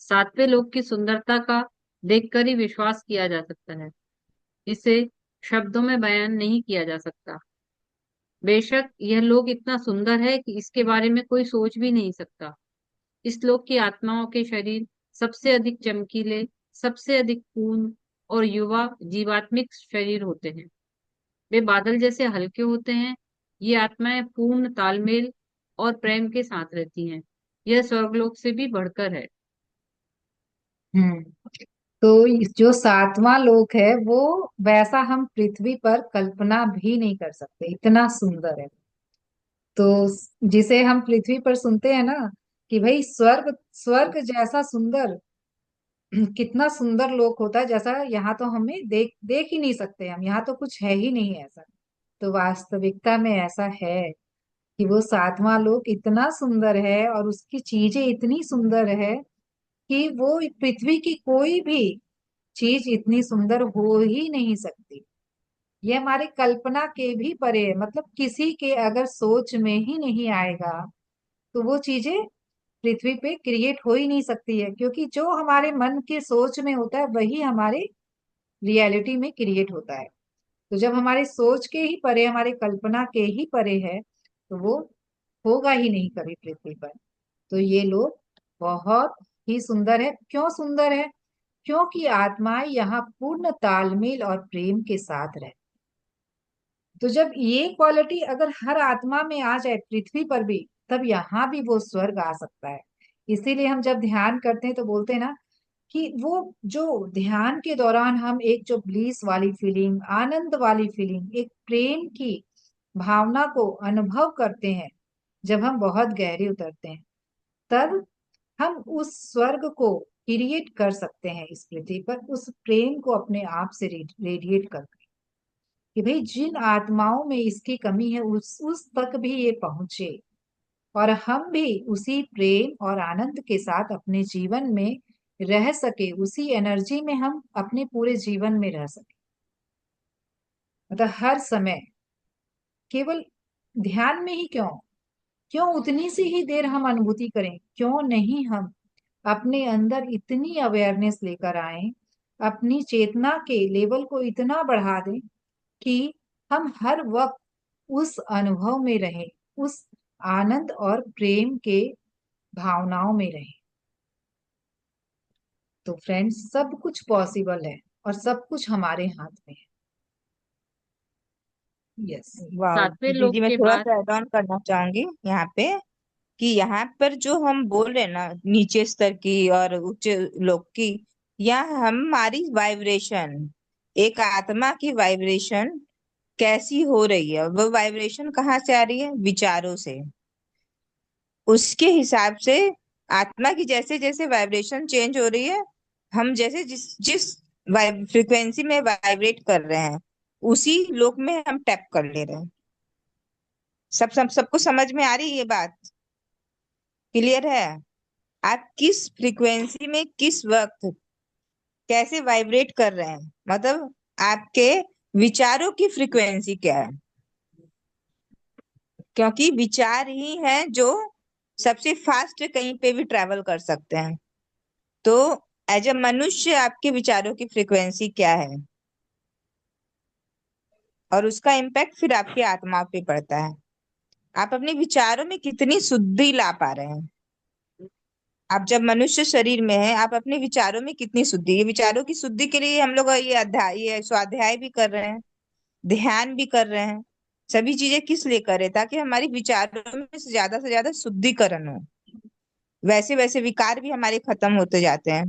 सातवें लोक की सुंदरता का देखकर ही विश्वास किया जा सकता है। इसे शब्दों में बयान नहीं किया जा सकता। बेशक यह लोक इतना सुंदर है कि इसके बारे में कोई सोच भी नहीं सकता। इस लोक की आत्माओं के शरीर सबसे अधिक चमकीले, सबसे अधिक पूर्ण और युवा जीवात्मिक शरीर होते हैं। वे बादल जैसे हल्के होते हैं। ये आत्माएं पूर्ण तालमेल और प्रेम के साथ रहती हैं। यह स्वर्गलोक से भी बढ़कर है। हम्म। तो जो सातवां लोक है वो वैसा हम पृथ्वी पर कल्पना भी नहीं कर सकते, इतना सुंदर है। तो जिसे हम पृथ्वी पर सुनते हैं ना कि भाई स्वर्ग, स्वर्ग जैसा सुंदर कितना सुंदर लोक होता है, जैसा यहाँ तो हमें देख देख ही नहीं सकते हम, यहाँ तो कुछ है ही नहीं ऐसा। तो वास्तविकता में ऐसा है कि वो सातवां लोक इतना सुंदर है और उसकी चीजें इतनी सुंदर है कि वो पृथ्वी की कोई भी चीज इतनी सुंदर हो ही नहीं सकती। ये हमारे कल्पना के भी परे है, मतलब किसी के अगर सोच में ही नहीं आएगा तो वो चीजें पृथ्वी पे क्रिएट हो ही नहीं सकती है, क्योंकि जो हमारे मन के सोच में होता है वही हमारे रियलिटी में क्रिएट होता है। तो जब हमारे सोच के ही परे, हमारे कल्पना के ही परे है, तो वो होगा ही नहीं कभी पृथ्वी पर। तो ये लोग बहुत ही सुंदर है। क्यों सुंदर है? क्योंकि आत्माएं यहाँ पूर्ण तालमेल और प्रेम के साथ रहे। तो जब ये क्वालिटी अगर हर आत्मा में आ जाए पृथ्वी पर भी, तब यहाँ भी वो स्वर्ग आ सकता है। इसीलिए हम जब ध्यान करते हैं तो बोलते हैं ना कि वो जो ध्यान के दौरान हम एक जो ब्लीस वाली फीलिंग, आनंद वाली फीलिंग, एक प्रेम की भावना को अनुभव करते हैं, जब हम बहुत गहरे उतरते हैं, तब हम उस स्वर्ग को क्रिएट कर सकते हैं इस पृथ्वी पर, उस प्रेम को अपने आप से रेडिएट करके, कि भाई जिन आत्माओं में इसकी कमी है उस तक भी ये पहुंचे, और हम भी उसी प्रेम और आनंद के साथ अपने जीवन में रह सके, उसी एनर्जी में हम अपने पूरे जीवन में रह सके। मतलब हर समय केवल ध्यान में ही क्यों, क्यों उतनी सी ही देर हम अनुभूति करें, क्यों नहीं हम अपने अंदर इतनी अवेयरनेस लेकर आए, अपनी चेतना के लेवल को इतना बढ़ा दें कि हम हर वक्त उस अनुभव में रहें, उस आनंद और प्रेम के भावनाओं में रहें। तो फ्रेंड्स, सब कुछ पॉसिबल है और सब कुछ हमारे हाथ में है। यस। वाह सातवें लोक दीदी, मैं के थोड़ा बाद सा ऐड ऑन करना चाहूंगी यहाँ पे, कि यहाँ पर जो हम बोल रहे हैं ना, नीचे स्तर की और उच्च लोक की, यहाँ हमारी वाइब्रेशन, एक आत्मा की वाइब्रेशन कैसी हो रही है, वो वाइब्रेशन कहाँ से आ रही है? विचारों से। उसके हिसाब से आत्मा की जैसे जैसे वाइब्रेशन चेंज हो रही है, हम जैसे जिस जिस फ्रिक्वेंसी में वाइब्रेट कर रहे हैं, उसी लोक में हम टैप कर ले रहे हैं। सबको समझ में आ रही है ये बात? क्लियर है? आप किस फ्रिक्वेंसी में किस वक्त कैसे वाइब्रेट कर रहे हैं, मतलब आपके विचारों की फ्रिक्वेंसी क्या है? क्योंकि विचार ही हैं जो सबसे फास्ट कहीं पे भी ट्रैवल कर सकते हैं। तो एज अ मनुष्य आपके विचारों की फ्रिक्वेंसी क्या है? और उसका इम्पैक्ट फिर आपकी आत्मा पे पड़ता है। आप अपने विचारों में कितनी शुद्धि ला पा रहे हैं। आप जब मनुष्य शरीर में है, आप अपने विचारों में कितनी शुद्धि, ये विचारों की शुद्धि के लिए हम लोग ये स्वाध्याय भी कर रहे हैं, ध्यान भी कर रहे हैं। सभी चीजें किस लिए कर रहे हैं? ताकि हमारी विचारों में से ज्यादा शुद्धिकरण हो। वैसे वैसे विकार भी हमारे खत्म होते जाते हैं।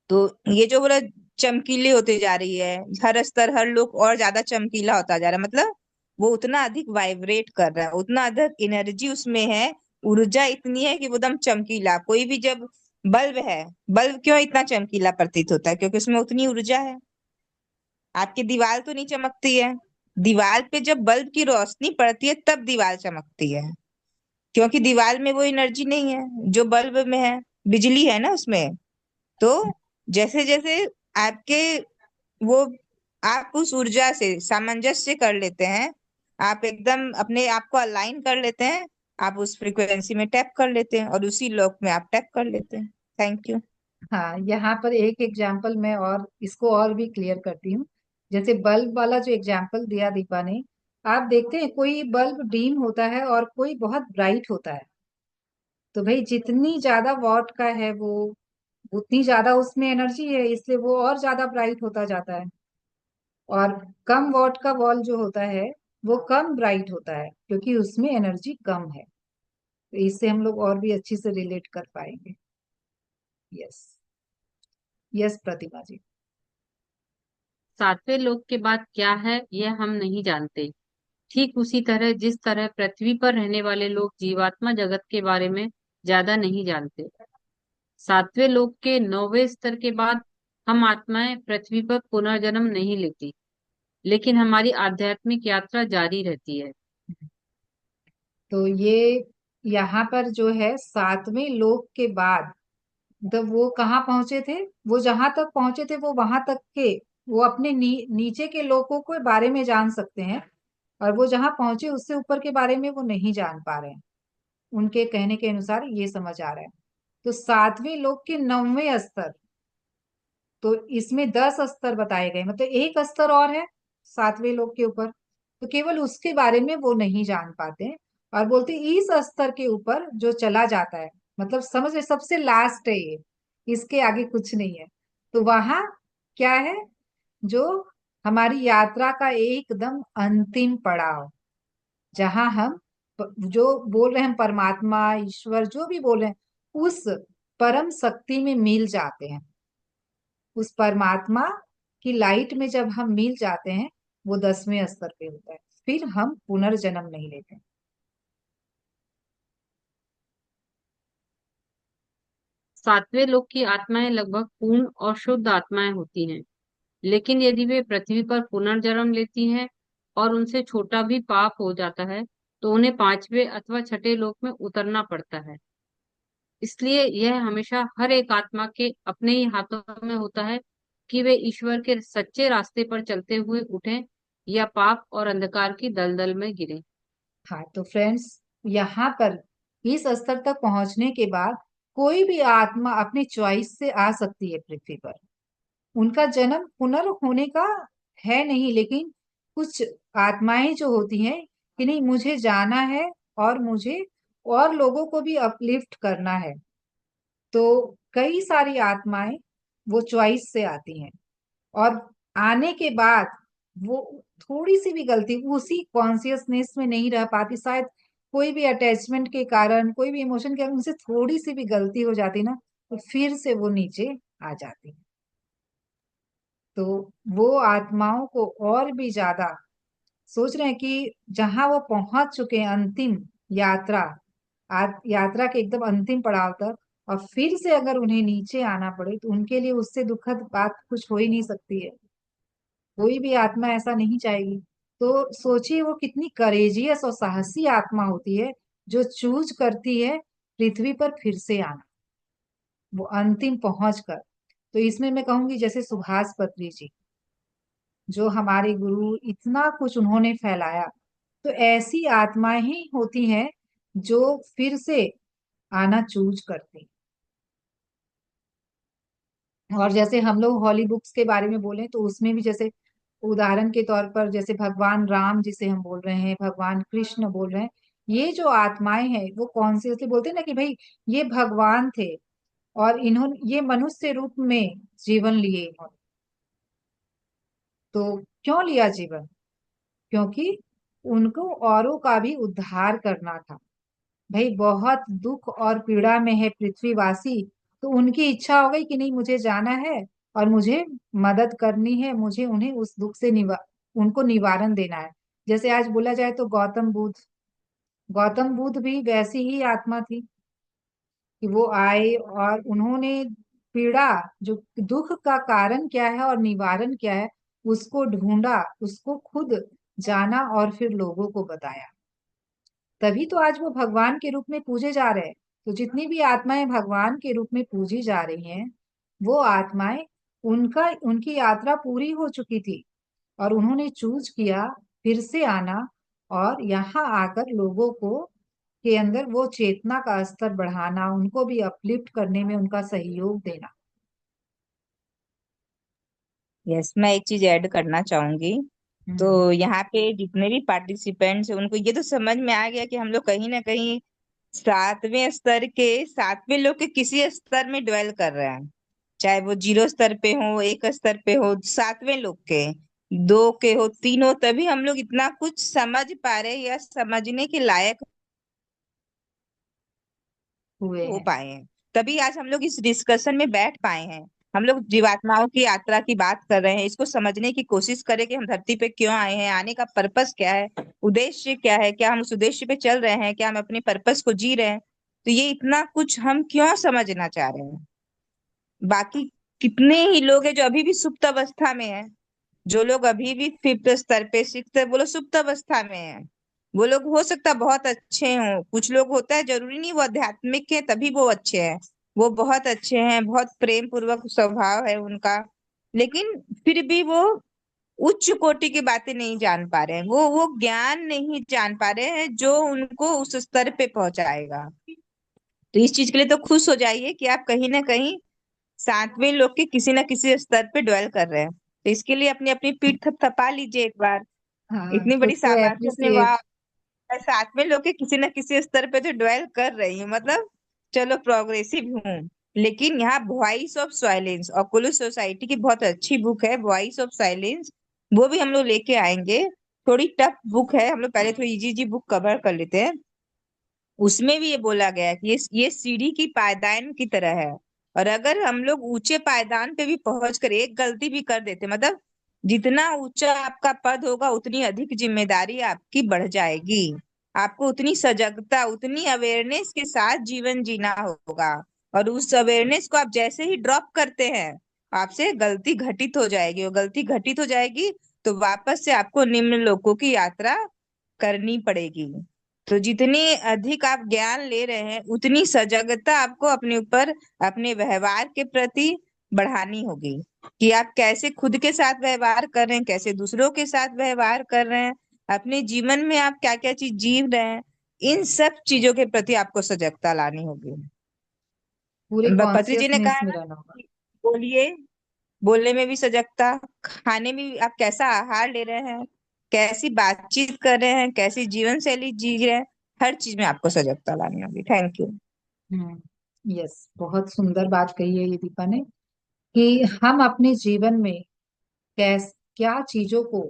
तो ये जो बोला चमकीले होते जा रही है, हर स्तर हर लोग और ज्यादा चमकीला होता जा रहा है, मतलब वो उतना अधिक वाइब्रेट कर रहा है, उतना अधिक एनर्जी उसमें है, ऊर्जा इतनी है कि वो एकदम चमकीला। कोई भी जब बल्ब है, बल्ब क्यों इतना चमकीला प्रतीत होता है? क्योंकि उसमें उतनी ऊर्जा है। आपकी दीवार तो नहीं चमकती है। दीवार पे जब बल्ब की रोशनी पड़ती है तब दीवार चमकती है, क्योंकि दीवार में वो एनर्जी नहीं है जो बल्ब में है। बिजली है ना उसमें। तो जैसे जैसे आपके वो आप उस ऊर्जा से सामंजस्य कर लेते हैं, आप एकदम अपने आप को अलाइन कर लेते हैं, आप उस फ्रीक्वेंसी में टैप कर लेते हैं और उसी लोक में आप टैप कर लेते हैं। Thank you. हाँ, यहाँ पर एक एग्जाम्पल मैं और इसको और भी क्लियर करती हूँ। जैसे बल्ब वाला जो एग्जाम्पल दिया दीपा ने, आप देखते हैं कोई बल्ब डीम होता है और कोई बहुत ब्राइट होता है। तो भाई जितनी ज्यादा वॉट का है वो, उतनी ज्यादा उसमें एनर्जी है, इसलिए वो और ज्यादा ब्राइट होता जाता है। और कम वॉट का बॉल जो होता है वो कम ब्राइट होता है, क्योंकि उसमें एनर्जी कम है। तो इससे हम लोग और भी अच्छी से रिलेट कर पाएंगे। यस। यस प्रतिभा जी। सातवें लोक के बाद क्या है यह हम नहीं जानते। ठीक उसी तरह जिस तरह पृथ्वी पर रहने वाले लोग जीवात्मा जगत के बारे में ज्यादा नहीं जानते। सातवें लोक के 9वें स्तर के बाद हम आत्माएं पृथ्वी पर पुनर्जन्म नहीं लेती, लेकिन हमारी आध्यात्मिक यात्रा जारी रहती है। तो ये यहाँ पर जो है सातवें लोक के बाद, जब वो कहाँ पहुंचे थे, वो जहां तक पहुंचे थे वो वहां तक के, वो अपने नीचे के लोगों के बारे में जान सकते हैं। और वो जहां पहुंचे उससे ऊपर के बारे में वो नहीं जान पा रहे हैं। उनके कहने के अनुसार ये समझ आ रहा है। तो सातवें लोक के 9वें स्तर, तो इसमें 10 स्तर बताए गए, मतलब एक स्तर और है सातवें लोक के ऊपर। तो केवल उसके बारे में वो नहीं जान पाते हैं। और बोलते हैं, इस स्तर के ऊपर जो चला जाता है, मतलब समझ सबसे लास्ट है ये, इसके आगे कुछ नहीं है। तो वहां क्या है, जो हमारी यात्रा का एकदम अंतिम पड़ाव, जहां हम जो बोल रहे हैं परमात्मा ईश्वर जो भी बोल रहे हैं, उस परम शक्ति में मिल जाते हैं। उस परमात्मा की लाइट में जब हम मिल जाते हैं, वो 10वें स्तर पे होता है। फिर हम पुनर्जन्म नहीं लेते। सातवें लोक की आत्माएं लगभग पूर्ण और शुद्ध आत्माएं होती हैं, लेकिन यदि वे पृथ्वी पर पुनर्जन्म लेती हैं और उनसे छोटा भी पाप हो जाता है, तो उन्हें पांचवें अथवा छठे लोक में उतरना पड़ता है। इसलिए यह हमेशा हर एक आत्मा के अपने ही हाथों में होता है कि वे ईश्वर के सच्चे रास्ते पर चलते हुए उठें या पाप और अंधकार की दलदल में गिरें। हाँ, तो फ्रेंड्स, यहाँ पर इस स्तर तक पहुंचने के बाद कोई भी आत्मा अपनी चॉइस से आ सकती है पृथ्वी पर। उनका जन्म होने का है नहीं, लेकिन कुछ आत्माएं जो होती हैं कि नहीं, मुझे जाना है और मुझे और लोगों को भी अपलिफ्ट करना है। तो कई सारी आत्माएं वो चॉइस से आती हैं। और आने के बाद वो थोड़ी सी भी गलती, उसी कॉन्शियसनेस में नहीं रह पाती, शायद कोई भी अटैचमेंट के कारण, कोई भी इमोशन के कारण उनसे थोड़ी सी भी गलती हो जाती ना, तो फिर से वो नीचे आ जाती है। तो वो आत्माओं को और भी ज्यादा सोच रहे हैं कि जहां वो पहुंच चुके हैं अंतिम यात्रा, यात्रा के एकदम अंतिम पड़ाव तक, और फिर से अगर उन्हें नीचे आना पड़े तो उनके लिए उससे दुखद बात कुछ हो ही नहीं सकती है। कोई भी आत्मा ऐसा नहीं चाहेगी। तो सोचिए वो कितनी करेजियस और साहसी आत्मा होती है, जो चूज करती है पृथ्वी पर फिर से आना, वो अंतिम पहुंच कर। तो इसमें मैं कहूंगी जैसे सुभाष पत्री जी, जो हमारे गुरु, इतना कुछ उन्होंने फैलाया, तो ऐसी आत्माएं ही होती हैं जो फिर से आना चूज करती हैं। और जैसे हम लोग हॉली बुक्स के बारे में बोले तो उसमें भी जैसे उदाहरण के तौर पर जैसे भगवान राम जिसे हम बोल रहे हैं, भगवान कृष्ण बोल रहे हैं, ये जो आत्माएं हैं वो कॉन्शियसली बोलते हैं ना कि भाई ये भगवान थे और इन्होंने ये मनुष्य रूप में जीवन लिए इन्होंने। तो क्यों लिया जीवन? क्योंकि उनको औरों का भी उद्धार करना था। भाई बहुत दुख और पीड़ा में है पृथ्वीवासी, तो उनकी इच्छा हो गई कि नहीं मुझे जाना है और मुझे मदद करनी है, मुझे उन्हें उस दुख से उनको निवारण देना है। जैसे आज बोला जाए तो गौतम बुद्ध भी वैसी ही आत्मा थी कि वो आए और उन्होंने पीड़ा, जो दुख का कारण क्या है और निवारण क्या है, उसको ढूंढा, उसको खुद जाना और फिर लोगों को बताया। तभी तो आज वो भगवान के रूप में पूजे जा रहे हैं। तो जितनी भी आत्माएं भगवान के रूप में पूजी जा रही हैं, वो आत्माएं, उनकी यात्रा पूरी हो चुकी थी और उन्होंने चूज किया फिर से आना और यहाँ आकर लोगों को के अंदर वो चेतना का स्तर बढ़ाना, उनको भी अपलिफ्ट करने में उनका सहयोग देना। यस, मैं एक चीज ऐड करना चाहूंगी। तो हम्म। यहाँ पे जितने भी पार्टिसिपेंट्स हैं उनको ये तो समझ में आ गया कि हम लोग कहीं ना कहीं सातवें स्तर के सातवें लोग के किसी स्तर में ड्वेल कर रहे हैं। चाहे वो 0 स्तर पे हो, 1 स्तर पे हो, सातवें लोग के, 2 के हो, 3 हो, तभी हम लोग इतना कुछ समझ पा रहे हैं या समझने के लायक हुए हो हैं। पाए हैं। तभी आज हम लोग इस डिस्कशन में बैठ पाए हैं। हम लोग जीवात्माओं की यात्रा की बात कर रहे हैं, इसको समझने की कोशिश करें कि हम धरती पे क्यों आए हैं, आने का पर्पस क्या है, उद्देश्य क्या है, क्या हम उस उद्देश्य पे चल रहे हैं, क्या हम अपने पर्पस को जी रहे हैं। तो ये इतना कुछ हम क्यों समझना चाह रहे हैं। बाकी कितने ही लोग हैं जो अभी भी सुप्त अवस्था में है, जो लोग अभी भी 5th स्तर पे 6th, वो लोग सुप्त अवस्था में है। वो लोग हो सकता है बहुत अच्छे हों, कुछ लोग होता है जरूरी नहीं वो आध्यात्मिक है तभी वो अच्छे हैं। वो बहुत अच्छे हैं, बहुत प्रेम पूर्वक स्वभाव है उनका, लेकिन फिर भी वो उच्च कोटि की बातें नहीं जान पा रहे हैं। वो ज्ञान नहीं जान पा रहे हैं जो उनको उस स्तर पे पहुंचाएगा। तो इस चीज के लिए तो खुश हो जाइए कि आप कहीं ना कहीं सातवें लोग के किसी न किसी स्तर पे ड्वेल कर रहे हैं। तो इसके लिए अपनी अपनी पीठ थपथपा लीजिए एक बार। हाँ, इतनी खुद बड़ी को शाबाशी अपने, एप्रिसिएट। वाह, मैं सातवें लोग के किसी न किसी स्तर पे तो ड्वेल कर रही हूँ, मतलब चलो प्रोग्रेसिव हूँ। लेकिन यहाँ voice of silence, Oculus society की बहुत अच्छी बुक है वॉइस ऑफ साइलेंस, वो भी हम लोग लेके आएंगे। थोड़ी टफ बुक है, हम लोग पहले थोड़ी इजी इजी बुक कवर कर लेते हैं। उसमें भी ये बोला गया है कि ये सीढ़ी की पायदान की तरह है, और अगर हम लोग ऊंचे पायदान पे भी पहुंच कर एक गलती भी कर देते, मतलब जितना ऊंचा आपका पद होगा उतनी अधिक जिम्मेदारी आपकी बढ़ जाएगी। आपको उतनी सजगता, उतनी अवेयरनेस के साथ जीवन जीना होगा। और उस अवेयरनेस को आप जैसे ही ड्रॉप करते हैं, आपसे गलती घटित हो जाएगी, और गलती घटित हो जाएगी तो वापस से आपको निम्न लोकों की यात्रा करनी पड़ेगी। तो जितनी अधिक आप ज्ञान ले रहे हैं उतनी सजगता आपको अपने ऊपर, अपने व्यवहार के प्रति बढ़ानी होगी, कि आप कैसे खुद के साथ व्यवहार कर रहे हैं, कैसे दूसरों के साथ व्यवहार कर रहे हैं, अपने जीवन में आप क्या क्या चीज जी रहे हैं। इन सब चीजों के प्रति आपको सजगता लानी होगी। पूरे पत्री जी ने कॉन्शियसनेस कहा में ना रहना होगा। कि बोलिए, बोलने में भी सजगता, खाने में भी आप कैसा आहार ले रहे हैं, कैसी बातचीत कर रहे हैं, कैसी जीवन शैली जी रहे हैं, हर चीज में आपको सजगता लानी होगी। Thank you. यस, बहुत सुंदर बात कही है ये दीपा ने कि हम अपने जीवन में क्या चीजों को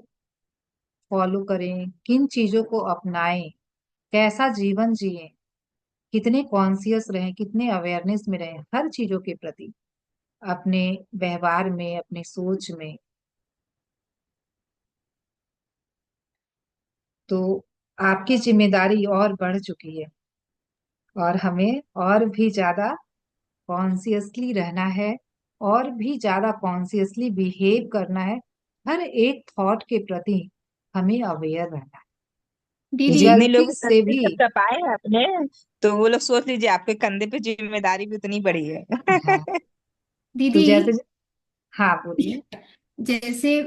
फॉलो करें, किन चीजों को अपनाएं, कैसा जीवन जिएं, कितने कॉन्शियस रहें, कितने अवेयरनेस में रहें हर चीजों के प्रति, अपने व्यवहार में, अपने सोच में। तो आपकी जिम्मेदारी और बढ़ चुकी है और हमें और भी ज्यादा कॉन्शियसली रहना है और भी ज्यादा कॉन्शियसली बिहेव करना है। हर एक थॉट के प्रति हमें अवेयर रहना है, दीदी। जितने गलती लोग से कंधे भी। थपथपाए हैं अपने, तो वो लोग सोच लीजिए आपके कंधे पे जिम्मेदारी भी उतनी बड़ी है। हाँ, तो दीदी, जैसे, हाँ बोलिए। जैसे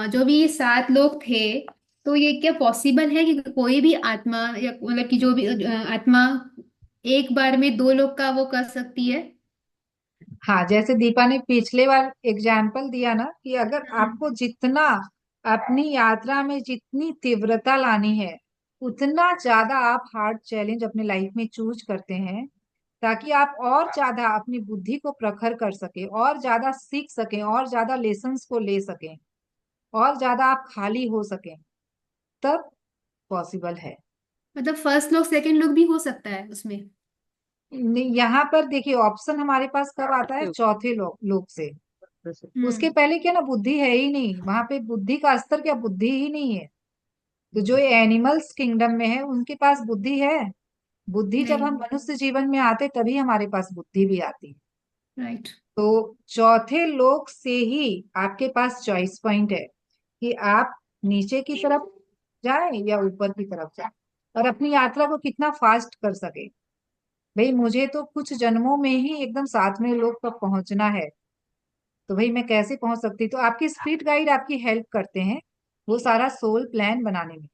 जो भी ये 7 लोग थे, तो ये क्या पॉसिबल है कि कोई भी आत्मा या मतलब कि जो भी आत्मा एक बार में 2 लोग का वो कर सकती है? हाँ, जैसे दीपा ने पिछले बार एग्जाम्पल दिया ना कि अगर हम्म। आपको जितना अपनी यात्रा में जितनी तीव्रता लानी है उतना ज्यादा आप हार्ड चैलेंज अपने लाइफ में चूज करते हैं, ताकि आप और ज्यादा अपनी बुद्धि को प्रखर कर सके, और ज्यादा सीख सकें, और ज्यादा लेसन्स को ले सकें, और ज्यादा आप खाली हो सकें, तब पॉसिबल है। मतलब फर्स्ट लोग सेकंड लोग भी हो सकता है उसमें? यहाँ पर देखिए ऑप्शन हमारे पास कब आता है, चौथे लोग से। उसके हम्म। पहले क्या ना, बुद्धि है ही नहीं वहां पे, बुद्धि का स्तर क्या, बुद्धि ही नहीं है। तो जो एनिमल्स किंगडम में है उनके पास बुद्धि है। बुद्धि जब हम नहीं। मनुष्य जीवन में आते तभी हमारे पास बुद्धि भी आती है। राइट। तो चौथे लोक से ही आपके पास चॉइस पॉइंट है कि आप नीचे की तरफ जाएं या ऊपर की तरफ जाएं, और अपनी यात्रा को कितना फास्ट कर सके। भाई मुझे तो कुछ जन्मों में ही एकदम सातवें लोक तक पहुंचना है, तो भाई मैं कैसे पहुंच सकती, तो आपकी स्पिरिट गाइड आपकी हेल्प करते हैं वो सारा सोल प्लान बनाने में,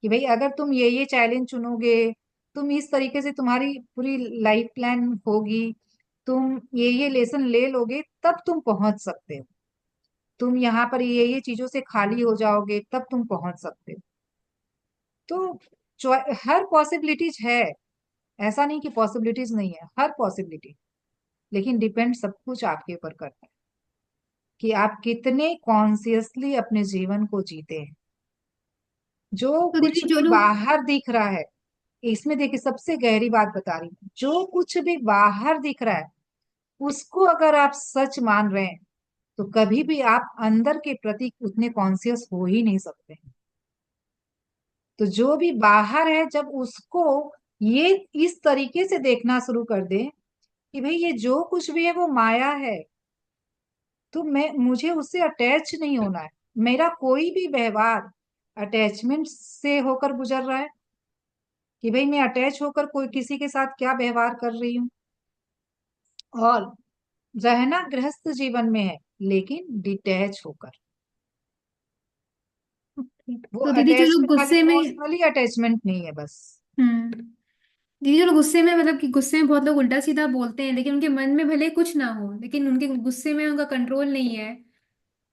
कि भाई अगर तुम ये चैलेंज चुनोगे, तुम इस तरीके से तुम्हारी पूरी लाइफ प्लान होगी, तुम ये लेसन ले लोगे, तब तुम पहुंच सकते हो। तुम यहाँ पर ये चीजों से खाली हो जाओगे तब तुम पहुंच सकते हो। तो हर पॉसिबिलिटीज है, ऐसा नहीं कि पॉसिबिलिटीज नहीं है, हर पॉसिबिलिटी। लेकिन डिपेंड सब कुछ आपके ऊपर करता है कि आप कितने कॉन्सियसली अपने जीवन को जीते हैं। जो तो कुछ दीदी जो भी लोग, बाहर दिख रहा है, इसमें देखिए सबसे गहरी बात बता रही हूँ, जो कुछ भी बाहर दिख रहा है उसको अगर आप सच मान रहे हैं तो कभी भी आप अंदर के प्रति उतने कॉन्सियस हो ही नहीं सकते। तो जो भी बाहर है, जब उसको ये इस तरीके से देखना शुरू कर दे कि भाई ये जो कुछ भी है वो माया है, तो मैं मुझे उससे अटैच नहीं होना है। मेरा कोई भी व्यवहार अटैचमेंट से होकर गुजर रहा है, कि भाई मैं अटैच होकर कोई किसी के साथ क्या व्यवहार कर रही हूँ, और रहना गृहस्थ जीवन में है लेकिन डिटैच होकर। वो तो दीदी जो लोग अटैचमेंट वाली गुस्से में, इमोशनली अटैचमेंट नहीं है बस। हम्म, दीदी जो लोग गुस्से में, मतलब कि गुस्से में बहुत लोग उल्टा सीधा बोलते हैं, लेकिन उनके मन में भले कुछ ना हो, लेकिन उनके गुस्से में उनका कंट्रोल नहीं है,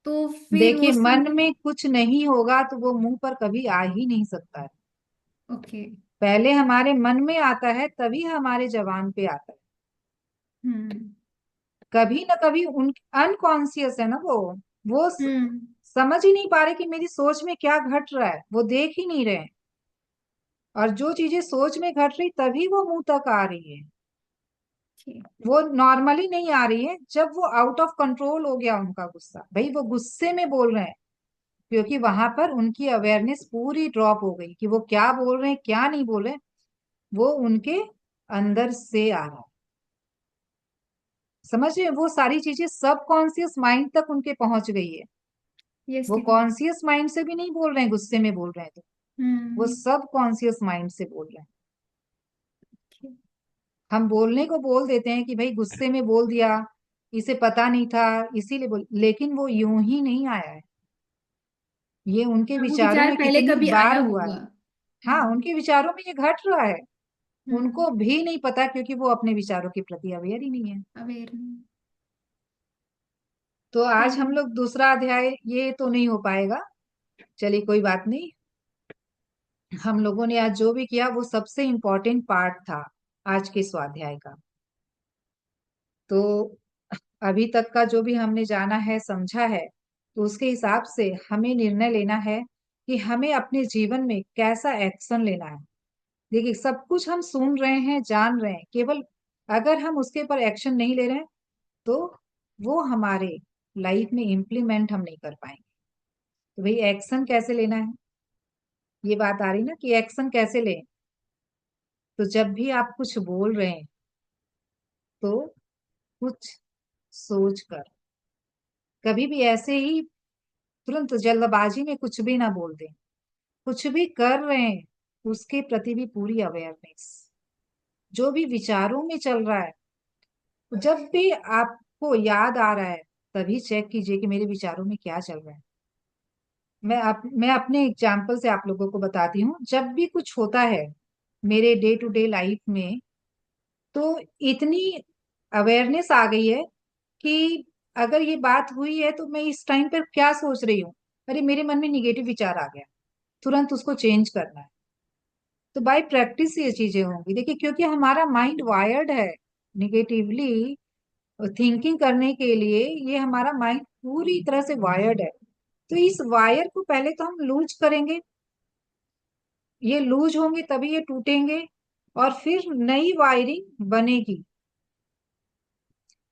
तो फिर देखिए वो मन समय। में कुछ नहीं होगा तो वो मुंह पर कभी आ ही नहीं सकता है। ओके। पहले हमारे मन में आता है तभी हमारे जबान पे आता है। हम्म। कभी ना कभी उन अनकॉन्सियस है ना वो हम्म। समझ ही नहीं पा रहे कि मेरी सोच में क्या घट रहा है, वो देख ही नहीं रहे। और जो चीजें सोच में घट रही तभी वो मुंह तक आ रही है, ठीक। वो नॉर्मली नहीं आ रही है। जब वो आउट ऑफ कंट्रोल हो गया उनका गुस्सा, भाई वो गुस्से में बोल रहे हैं, क्योंकि वहां पर उनकी अवेयरनेस पूरी ड्रॉप हो गई कि वो क्या बोल रहे हैं क्या नहीं बोल रहे हैं, वो उनके अंदर से आ रहा है। समझ रहे हैं? वो सारी चीजें सब कॉन्शियस माइंड तक उनके पहुंच गई है। यस वो दीदी। कॉन्शियस माइंड से भी नहीं बोल रहे हैं, गुस्से में बोल रहे हैं तो वो हम्म। सब कॉन्शियस माइंड से बोल रहे हैं। ठीक। हम बोलने को बोल देते हैं कि भाई गुस्से में बोल दिया, इसे पता नहीं था इसीलिए बोल, लेकिन वो यूं ही नहीं आया है। ये उनके हाँ, वो विचारों विचार में पहले कितनी कभी बार आया हुआ होगा। है। हाँ, उनके विचारों में ये घट रहा है, हम्म। उनको भी नहीं पता, क्योंकि वो अपने विचारों के प्रति अवेयर ही नहीं है। अवेयर। तो आज हम चलिए। लोग दूसरा अध्याय ये तो नहीं हो पाएगा, चलिए कोई बात नहीं। हम लोगों ने आज जो भी किया वो सबसे इम्पोर्टेंट पार्ट था आज के स्वाध्याय का। तो अभी तक का जो भी हमने जाना है समझा है, तो उसके हिसाब से हमें निर्णय लेना है कि हमें अपने जीवन में कैसा एक्शन लेना है। देखिए सब कुछ हम सुन रहे हैं जान रहे हैं, केवल अगर हम उसके ऊपर एक्शन नहीं ले रहे हैं तो वो हमारे लाइफ में इम्प्लीमेंट हम नहीं कर पाएंगे। तो भाई एक्शन कैसे लेना है, ये बात आ रही ना कि एक्शन कैसे लें। तो जब भी आप कुछ बोल रहे हैं तो कुछ सोच कर, कभी भी ऐसे ही तुरंत जल्दबाजी में कुछ भी ना बोल दें। कुछ भी कर रहे हैं उसके प्रति भी पूरी अवेयरनेस, जो भी विचारों में चल रहा है, जब भी आपको याद आ रहा है तभी चेक कीजिए कि मेरे विचारों में क्या चल रहा है। मैं अपने एग्जाम्पल से आप लोगों को बताती हूँ। जब भी कुछ होता है मेरे डे टू डे लाइफ में, तो इतनी अवेयरनेस आ गई है कि अगर ये बात हुई है तो मैं इस टाइम पर क्या सोच रही हूँ, अरे मेरे मन में निगेटिव विचार आ गया, तुरंत उसको चेंज करना है। तो बाय प्रैक्टिस ये चीजें होंगी। देखिए, क्योंकि हमारा माइंड वायर्ड है निगेटिवली थिंकिंग करने के लिए, ये हमारा माइंड पूरी तरह से वायर्ड है। तो इस वायर को पहले तो हम लूज करेंगे, ये लूज होंगे तभी ये टूटेंगे, और फिर नई वायरिंग बनेगी।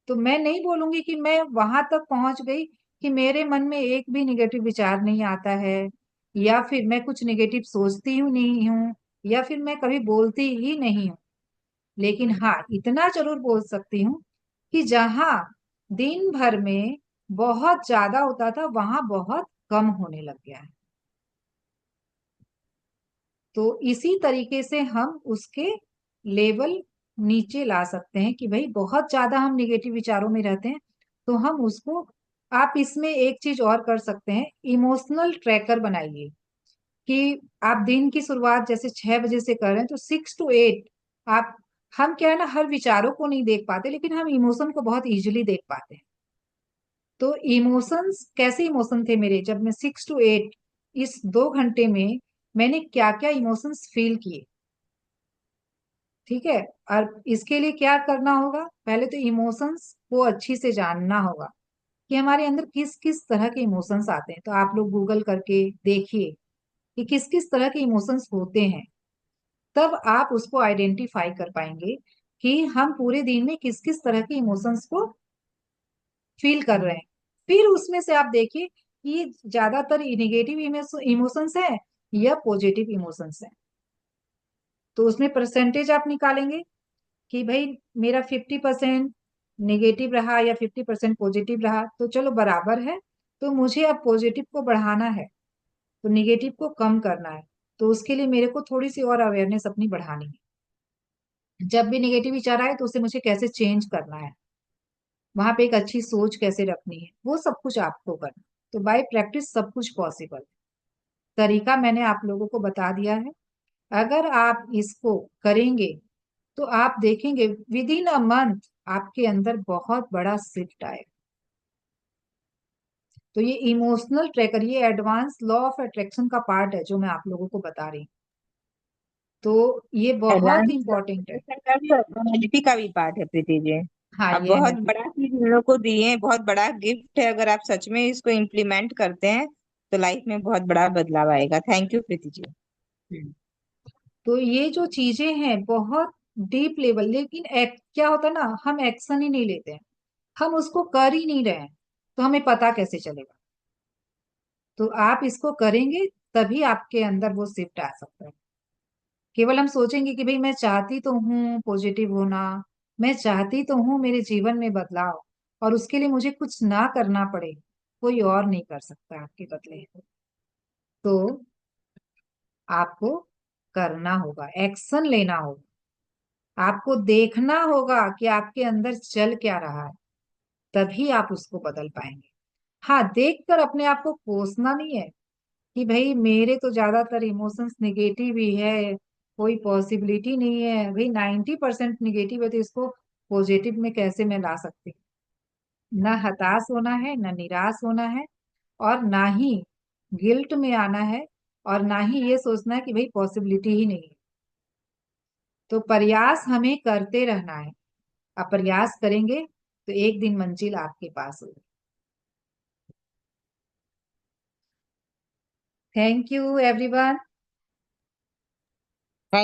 तो मैं नहीं बोलूंगी कि मैं वहां तक पहुंच गई कि मेरे मन में एक भी निगेटिव विचार नहीं आता है, या फिर मैं कुछ निगेटिव सोचती हूँ नहीं हूँ, या फिर मैं कभी बोलती ही नहीं हूँ। लेकिन हाँ, इतना जरूर बोल सकती हूँ कि जहां दिन भर में बहुत ज्यादा होता था, वहां बहुत कम होने लग गया है। तो इसी तरीके से हम उसके लेवल नीचे ला सकते हैं कि भाई बहुत ज्यादा हम निगेटिव विचारों में रहते हैं, तो हम उसको, आप इसमें एक चीज और कर सकते हैं, इमोशनल ट्रैकर बनाइए। कि आप दिन की शुरुआत जैसे 6 बजे से कर रहे हैं, तो 6 to 8 आप, हम क्या है ना, हर विचारों को नहीं देख पाते, लेकिन हम इमोशन को बहुत इजीली देख पाते हैं। तो इमोशंस, कैसे इमोशन थे मेरे जब मैं 6 to 8, इस 2 घंटे में मैंने क्या क्या इमोशंस फील किए। ठीक है। और इसके लिए क्या करना होगा, पहले तो इमोशंस को अच्छी से जानना होगा कि हमारे अंदर किस किस तरह के इमोशंस आते हैं। तो आप लोग गूगल करके देखिए कि किस किस तरह के इमोशंस होते हैं, तब आप उसको आइडेंटिफाई कर पाएंगे कि हम पूरे दिन में किस किस तरह के इमोशंस को फील कर रहे हैं। फिर उसमें से आप देखिए कि ये ज्यादातर निगेटिव इमोशंस है या पॉजिटिव इमोशंस है। तो उसमें परसेंटेज आप निकालेंगे कि भाई मेरा 50% निगेटिव रहा या 50% पॉजिटिव रहा, तो चलो बराबर है। तो मुझे अब पॉजिटिव को बढ़ाना है, तो निगेटिव को कम करना है। तो उसके लिए मेरे को थोड़ी सी और अवेयरनेस अपनी बढ़ानी है। जब भी निगेटिव विचार आए तो उसे मुझे कैसे चेंज करना है, वहां पे एक अच्छी सोच कैसे रखनी है, वो सब कुछ आपको करना। तो बाय प्रैक्टिस सब कुछ पॉसिबल। तरीका मैंने आप लोगों को बता दिया है। अगर आप इसको करेंगे तो आप देखेंगे विद इन अ मंथ आपके अंदर बहुत बड़ा शिफ्ट आएगा। तो ये इमोशनल ट्रैकर, ये एडवांस लॉ ऑफ अट्रैक्शन का पार्ट है जो मैं आप लोगों को बता रही हूँ। तो ये बहुत एडवांस इंपॉर्टेंट है। का भी और एनएलपी का भी पार्ट है प्रीति जी। हाँ, अब ये बहुत एनएलपी। बड़ा चीज हम लोग को दिए हैं, बहुत बड़ा गिफ्ट है। अगर आप सच में इसको इम्प्लीमेंट करते हैं तो लाइफ में बहुत बड़ा बदलाव आएगा। Thank you Preeti ji. तो ये जो चीजें हैं बहुत डीप लेवल, लेकिन क्या होता है ना, हम एक्शन ही नहीं लेते हैं, हम उसको कर ही नहीं रहे हैं, तो हमें पता कैसे चलेगा। तो आप इसको करेंगे तभी आपके अंदर वो शिफ्ट आ सकता है। केवल हम सोचेंगे कि भाई मैं चाहती तो हूँ पॉजिटिव होना, मैं चाहती तो हूँ मेरे जीवन में बदलाव, और उसके लिए मुझे कुछ ना करना पड़े, कोई और नहीं कर सकता आपके बदले। तो आपको करना होगा, एक्शन लेना होगा, आपको देखना होगा कि आपके अंदर चल क्या रहा है, तभी आप उसको बदल पाएंगे। हाँ, देखकर अपने आप को कोसना नहीं है कि भाई मेरे तो ज्यादातर इमोशंस निगेटिव ही है, कोई पॉसिबिलिटी नहीं है, भाई 90% निगेटिव है, तो इसको पॉजिटिव में कैसे मैं ला सकती हूँ। ना हताश होना है, ना निराश होना है, और ना ही गिल्ट में आना है, और ना ही ये सोचना है कि भाई पॉसिबिलिटी ही नहीं है। तो प्रयास हमें करते रहना है। आप प्रयास करेंगे तो एक दिन मंजिल आपके पास होगी। Thank you everyone.